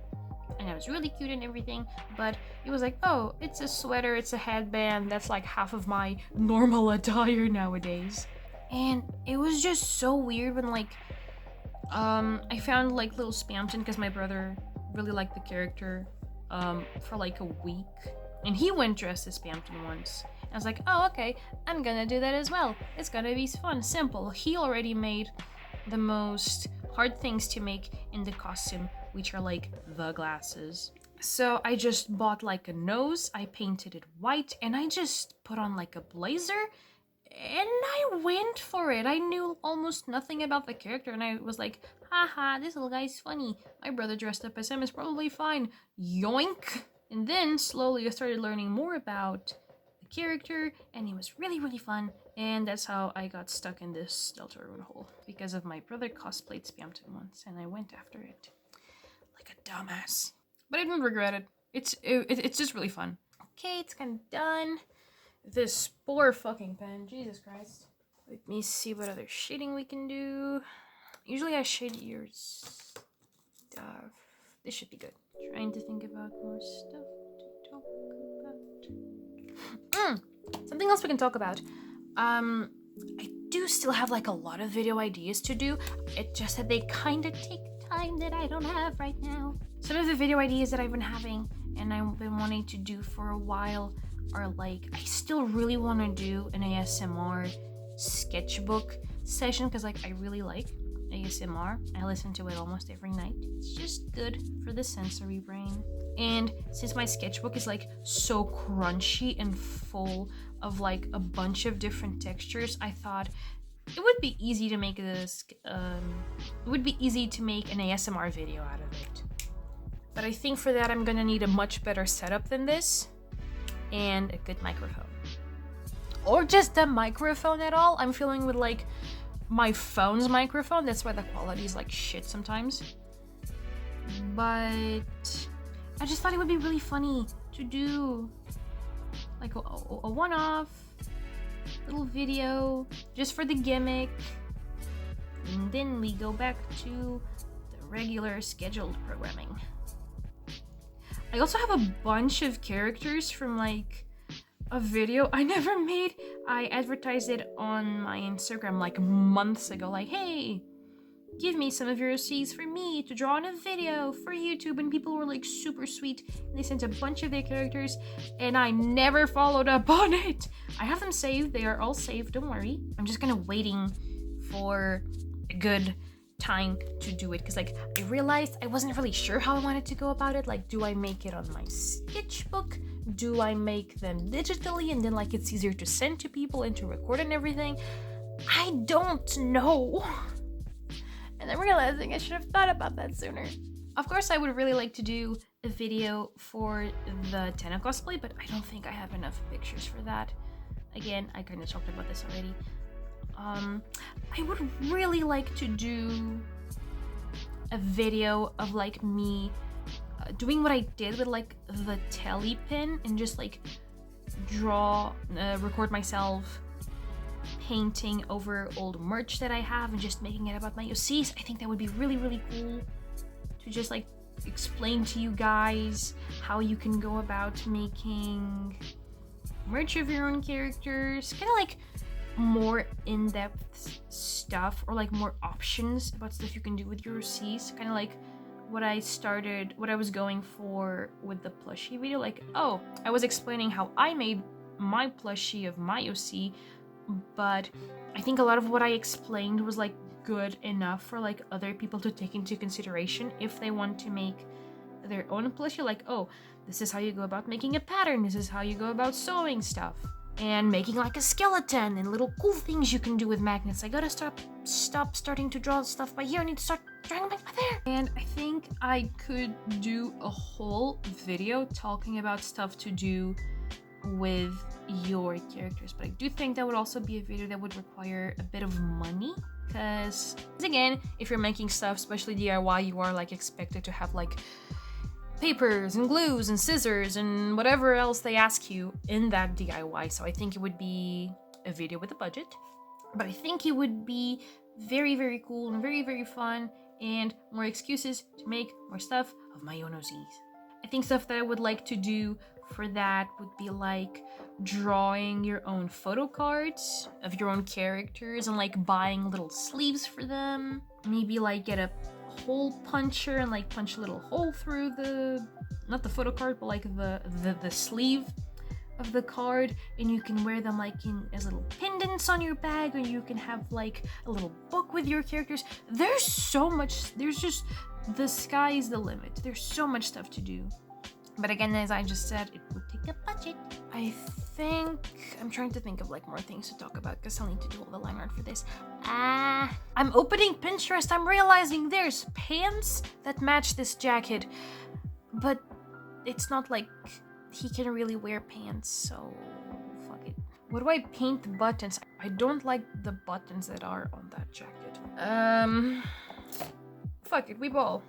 and I was really cute and everything, but it was like, oh, it's a sweater, it's a headband, that's like half of my normal attire nowadays. And it was just so weird when like I found like little Spamton, because my brother really liked the character for like a week, and he went dressed as Spamton once. I was like, oh, okay, I'm gonna do that as well. It's gonna be fun, simple. He already made the most hard things to make in the costume, which are like the glasses. So I just bought like a nose, I painted it white, and I just put on like a blazer, and I went for it. I knew almost nothing about the character, and I was like, haha, this little guy's funny. My brother dressed up as him is probably fine. Yoink! And then slowly I started learning more about character, and it was really, really fun. And that's how I got stuck in this Deltarune hole, because of my brother cosplayed Spamton once, and I went after it like a dumbass. But I didn't regret it. It's just really fun. Okay, it's kind of done. This poor fucking pen, Jesus Christ. Let me see what other shading we can do. Usually I shade your stuff. This should be good. Trying to think about more stuff to talk about. Something else we can talk about. I do still have like a lot of video ideas to do. It's just that they kind of take time that I don't have right now. Some of the video ideas that I've been having and I've been wanting to do for a while are like, I still really want to do an ASMR sketchbook session, because like I really like ASMR. I listen to it almost every night. It's just good for the sensory brain. And since my sketchbook is like so crunchy and full of like a bunch of different textures, I thought it would be easy to make this it would be easy to make an ASMR video out of it. But I think for that I'm gonna need a much better setup than this and a good microphone. Or just a microphone at all. I'm feeling with like my phone's microphone, that's why the quality is like shit sometimes. But I just thought it would be really funny to do like a one-off little video just for the gimmick, and then we go back to the regular scheduled programming. I also have a bunch of characters from like a video I never made. I advertised it on my Instagram like months ago, like, hey, give me some of your receipts for me to draw in a video for YouTube, and people were like super sweet and they sent a bunch of their characters and I never followed up on it. I have them saved, they are all saved, don't worry. I'm just kind of waiting for a good time to do it because like I realized I wasn't really sure how I wanted to go about it. Like, do I make it on my sketchbook? Do I make them digitally and then like it's easier to send to people and to record and everything? I don't know. And I'm realizing I should have thought about that sooner. Of course, I would really like to do a video for the tenna cosplay, but I don't think I have enough pictures for that. Again, I kind of talked about this already. I would really like to do a video of like me doing what I did with like the Telly pen and just like record myself painting over old merch that I have and just making it about my OCs. I think that would be really, really cool to just like explain to you guys how you can go about making merch of your own characters, kind of like more in-depth stuff or like more options about stuff you can do with your OCs, kind of like what I was going for with the plushie video. Like, oh, I was explaining how I made my plushie of my OC, but I think a lot of what I explained was like good enough for like other people to take into consideration if they want to make their own plushie. Like, oh, this is how you go about making a pattern, this is how you go about sewing stuff and making like a skeleton and little cool things you can do with magnets. I gotta stop starting to draw stuff by here. I need to start drawing by there. And I think I could do a whole video talking about stuff to do with your characters, but I do think that would also be a video that would require a bit of money, because again, if you're making stuff, especially DIY, you are like expected to have like papers and glues and scissors and whatever else they ask you in that DIY. So I think it would be a video with a budget, but I think it would be very, very cool and very, very fun and more excuses to make more stuff of my own OCs. I think stuff that I would like to do for that would be like drawing your own photo cards of your own characters and like buying little sleeves for them. Maybe like get a hole puncher and like punch a little hole through not the photo card, but like the sleeve of the card, and you can wear them like as little pendants on your bag, or you can have like a little book with your characters. There's so much, the sky is the limit. There's so much stuff to do. But again, as I just said, it would take a budget. I think I'm trying to think of like more things to talk about because I'll need to do all the line art for this. I'm opening Pinterest. I'm realizing there's pants that match this jacket, but it's not like he can really wear pants, so fuck it. What do I paint the buttons? I don't like the buttons that are on that jacket. Fuck it, we ball.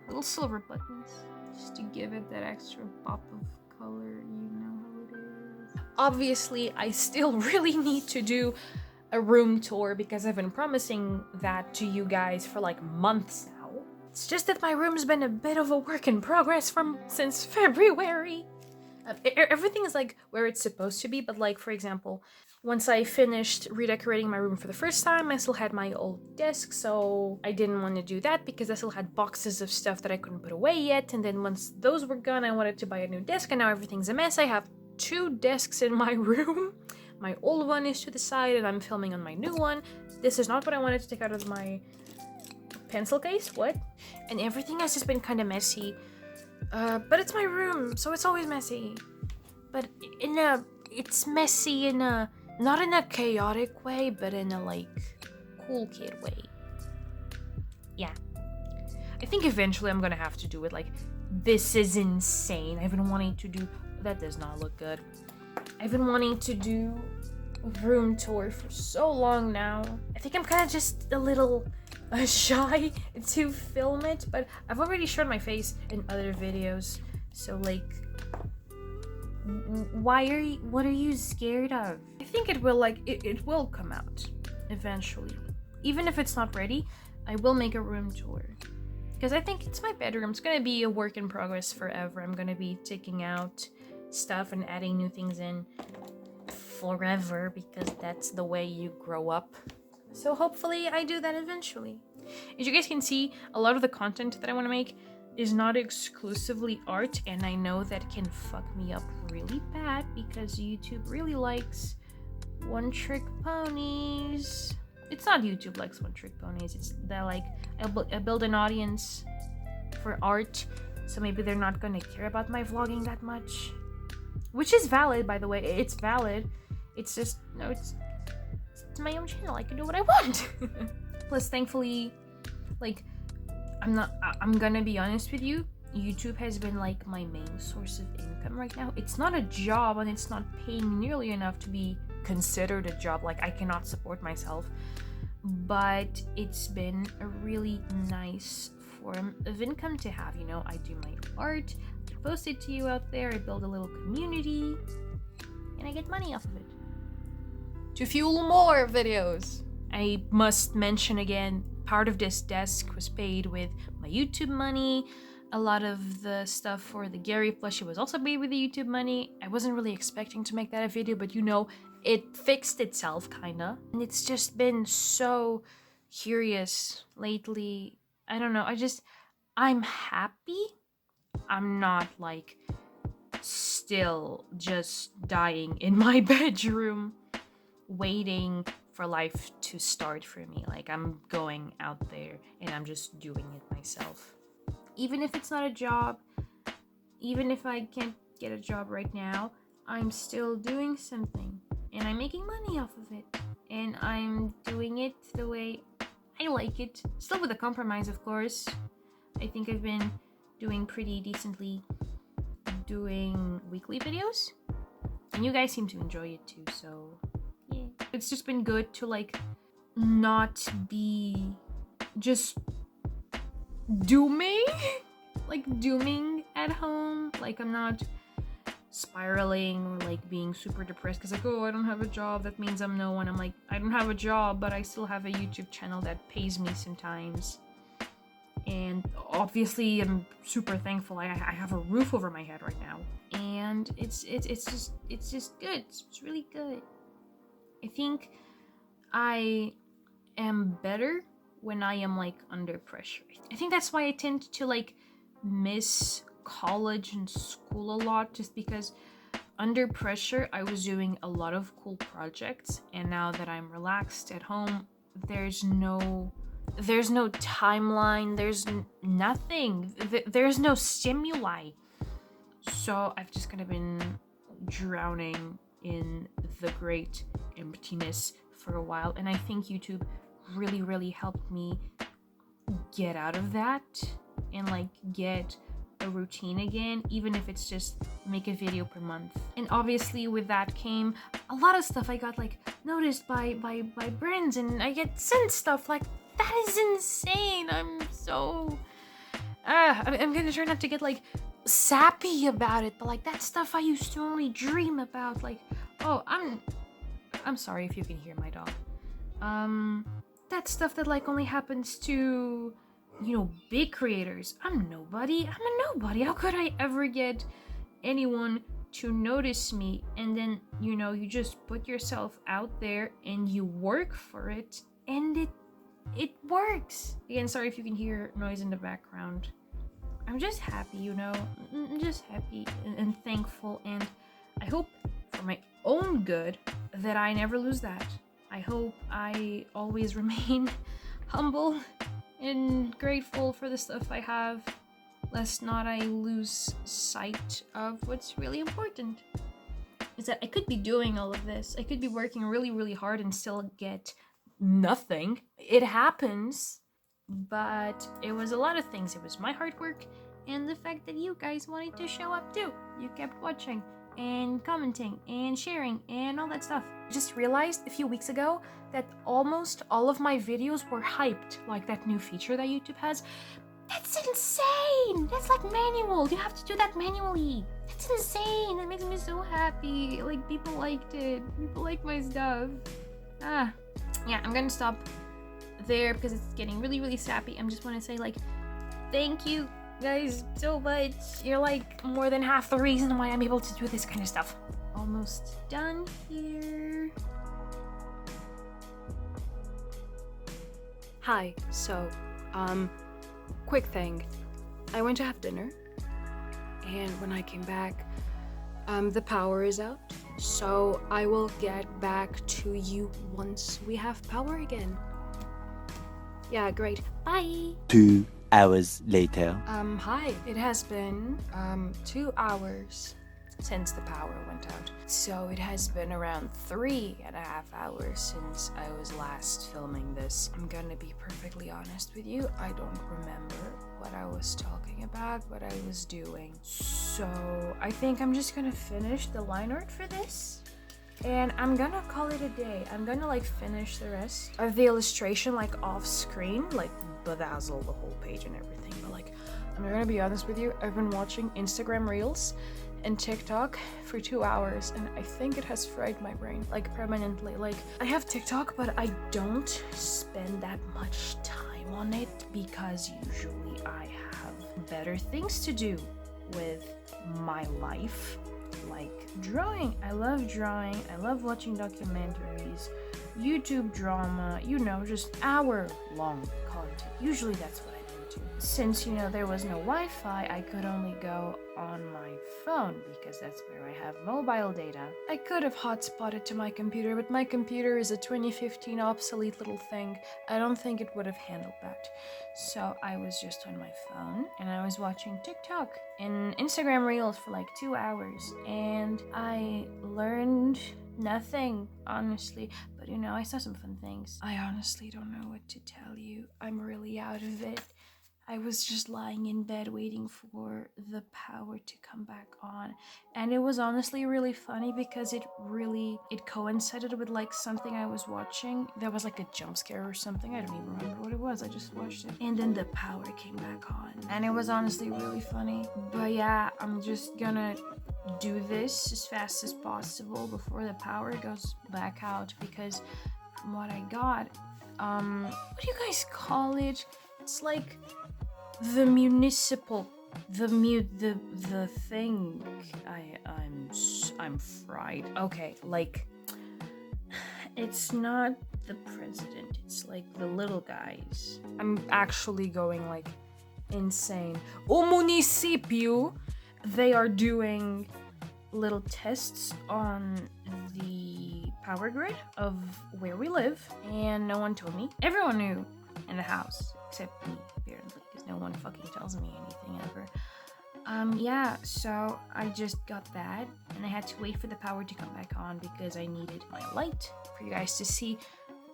Little silver buttons. Just to give it that extra pop of color, you know how it is. Obviously, I still really need to do a room tour because I've been promising that to you guys for like months now. It's just that my room's been a bit of a work in progress since February. Everything is like where it's supposed to be, but like, for example, once I finished redecorating my room for the first time, I still had my old desk, so I didn't want to do that because I still had boxes of stuff that I couldn't put away yet, and then once those were gone, I wanted to buy a new desk, and now everything's a mess. I have 2 desks in my room. My old one is to the side, and I'm filming on my new one. This is not what I wanted to take out of my pencil case. What? And everything has just been kind of messy. But it's my room, so it's always messy. But it's messy in a, not in a chaotic way, but in a like cool kid way. Yeah. I think eventually I'm gonna have to do it. Like, this is insane. I've been wanting to do, that does not look good. I've been wanting to do a room tour for so long now. I think I'm kind of just a little shy to film it, but I've already shown my face in other videos. So like, what are you scared of? I think it will, like, it will come out eventually. Even if it's not ready, I will make a room tour. Because I think it's my bedroom. It's gonna be a work in progress forever. I'm gonna be taking out stuff and adding new things in forever, because that's the way you grow up. So hopefully I do that eventually. As you guys can see, a lot of the content that I want to make is not exclusively art, and I know that can fuck me up really bad because YouTube really likes one-trick ponies. It's not YouTube likes one-trick ponies, it's that like I build an audience for art, so maybe they're not gonna care about my vlogging that much. Which is valid, by the way. It's valid. It's just, no, it's my own channel. I can do what I want. Plus, thankfully, like, I'm gonna be honest with you, YouTube has been like my main source of income right now. It's not a job, and it's not paying nearly enough to be considered a job. Like, I cannot support myself, but it's been a really nice form of income to have. You know, I do my art, I post it to you out there, I build a little community, and I get money off of it to fuel more videos. I must mention again, part of this desk was paid with my YouTube money. A lot of the stuff for the Gary plushie was also paid with the YouTube money. I wasn't really expecting to make that a video, but you know, it fixed itself kinda. And it's just been so curious lately. I don't know, I'm happy. I'm not like still just dying in my bedroom waiting for life to start for me. Like, I'm going out there and I'm just doing it myself. Even if it's not a job, even if I can't get a job right now, I'm still doing something and I'm making money off of it, and I'm doing it the way I like it, still with a compromise, of course. I think I've been doing pretty decently doing weekly videos, and you guys seem to enjoy it too, so yeah. It's just been good to like not be just dooming at home. Like, I'm not spiraling or like being super depressed because like, oh, I don't have a job, that means I'm no one. I'm like, I don't have a job, but I still have a YouTube channel that pays me sometimes, and obviously I'm super thankful I have a roof over my head right now, and it's just good. It's really good. I think I am better when I am like under pressure. I think that's why I tend to like miss college and school a lot, just because under pressure I was doing a lot of cool projects, and now that I'm relaxed at home, there's no timeline, there's nothing, there's no stimuli, so I've just kind of been drowning in the great emptiness for a while, and I think YouTube really helped me get out of that and like get a routine again, even if it's just make a video per month. And obviously with that came a lot of stuff. I got like noticed by brands, and I get sent stuff. Like, that is insane. I'm so I'm gonna try not to get like sappy about it, but like, that stuff I used to only dream about. Like, oh, I'm sorry if you can hear my dog. That stuff that like only happens to, you know, big creators. I'm a nobody. How could I ever get anyone to notice me? And then, you know, you just put yourself out there and you work for it, and it works. Again, sorry if you can hear noise in the background. I'm just happy, you know. I'm just happy and thankful, and I hope for my own good that I never lose that. I hope I always remain humble and grateful for the stuff I have, lest not I lose sight of what's really important. Is that I could be doing all of this. I could be working really, really hard and still get nothing. It happens, but it was a lot of things. It was my hard work and the fact that you guys wanted to show up too. You kept watching and commenting and sharing and all that stuff. I just realized a few weeks ago that almost all of my videos were hyped, like that new feature that YouTube has. That's insane! That's like manual. You have to do that manually. That's insane. That makes me so happy. Like, people liked it. People like my stuff. Yeah, I'm gonna stop there because it's getting really, really sappy. I just want to say, like, thank you guys so much. You're like more than half the reason why I'm able to do this kind of stuff. Almost done here. Hi, so, quick thing. I went to have dinner, and when I came back, the power is out. So I will get back to you once we have power again. Yeah, great. Bye! 2 hours later. Hi. It has been, 2 hours since the power went out. So it has been around 3.5 hours since I was last filming this. I'm gonna be perfectly honest with you. I don't remember what I was talking about, what I was doing. So I think I'm just gonna finish the line art for this. And I'm gonna call it a day. I'm gonna like finish the rest of the illustration like off screen, like bedazzle the whole page and everything. But like, I'm gonna be honest with you, I've been watching Instagram Reels and TikTok for 2 hours, and I think it has fried my brain, like permanently. Like, I have TikTok, but I don't spend that much time on it because usually I have better things to do with my life, like drawing. I love drawing, I love watching documentaries, YouTube drama, you know, just hour-long content. Usually that's what I'm into. Since, you know, there was no Wi-Fi, I could only go on my phone because that's where I have mobile data. I could have hotspotted to my computer, but my computer is a 2015 obsolete little thing. I don't think it would have handled that. So I was just on my phone and I was watching TikTok and Instagram Reels for like 2 hours, and I learned nothing, honestly. But you know, I saw some fun things. I honestly don't know what to tell you. I'm really out of it. I was just lying in bed waiting for the power to come back on, and it was honestly really funny because it coincided with like something I was watching. There was like a jump scare or something. I don't even remember what it was. I just watched it, and then the power came back on, and it was honestly really funny. But yeah, I'm just gonna do this as fast as possible before the power goes back out, because from what I got, what do you guys call it? It's like the municipal, the thing. I'm fried. Okay, like, it's not the president, it's like the little guys. I'm actually going like insane. O município, they are doing little tests on the power grid of where we live, and no one told me. Everyone knew in the house except me, apparently, because no one fucking tells me anything ever. Yeah, so I just got that, and I had to wait for the power to come back on because I needed my light for you guys to see.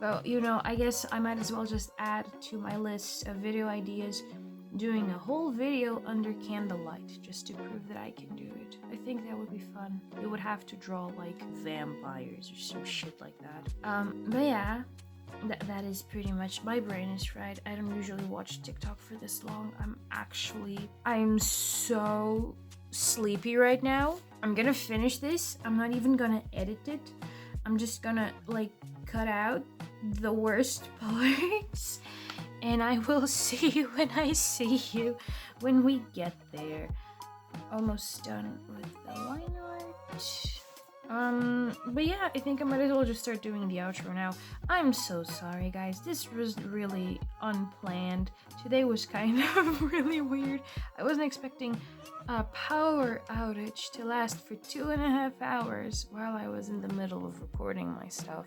But, you know, I guess I might as well just add to my list of video ideas doing a whole video under candlelight just to prove that I can do it. I think that would be fun. You would have to draw like vampires or some shit like that. But yeah, that is pretty much, my brain is fried. I don't usually watch TikTok for this long. I'm so sleepy right now. I'm gonna finish this. I'm not even gonna edit it. I'm just gonna like cut out the worst parts, and I will see you when I see you when we get there. Almost done with the line art. But yeah, I think I might as well just start doing the outro now. I'm so sorry, guys. This was really unplanned. Today was kind of really weird. I wasn't expecting a power outage to last for 2.5 hours while I was in the middle of recording my stuff.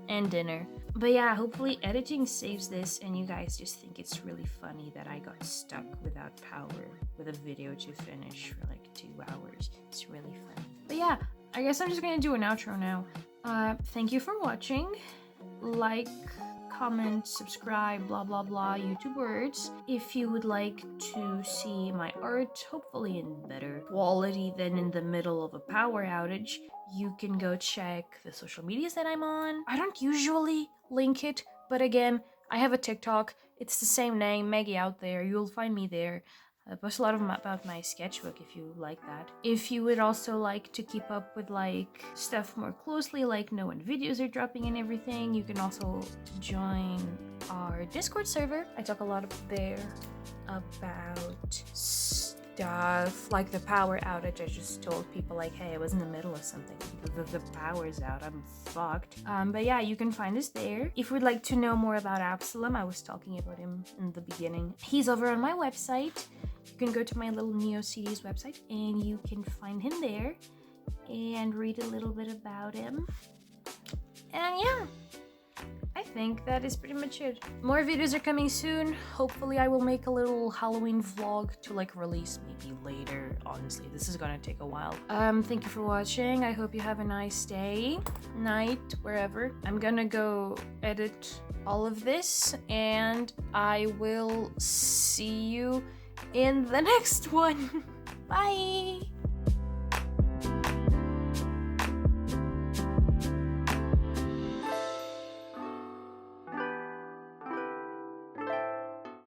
and dinner. But yeah, hopefully editing saves this and you guys just think it's really funny that I got stuck without power with a video to finish for like 2 hours. It's really funny. But yeah, I guess I'm just gonna do an outro now. Thank you for watching. Like, comment, subscribe, blah blah blah, YouTube words. If you would like to see my art, hopefully in better quality than in the middle of a power outage, you can go check the social medias that I'm on. I don't usually link it, but again, I have a TikTok. It's the same name, Maggie out there. You'll find me there. I post a lot of about my sketchbook if you like that. If you would also like to keep up with like stuff more closely, like know when videos are dropping and everything, you can also join our Discord server. I talk a lot up there about stuff like the power outage. I just told people like, hey, I was in the middle of something. The power's out, I'm fucked. But yeah, you can find us there. If you'd like to know more about Absalom, I was talking about him in the beginning. He's over on my website. You can go to my little Neo CDs website and you can find him there and read a little bit about him. And yeah, I think that is pretty much it. More videos are coming soon. Hopefully I will make a little Halloween vlog to like release maybe later. Honestly, this is gonna take a while. Thank you for watching. I hope you have a nice day, night, wherever. I'm gonna go edit all of this and I will see you in the next one. Bye!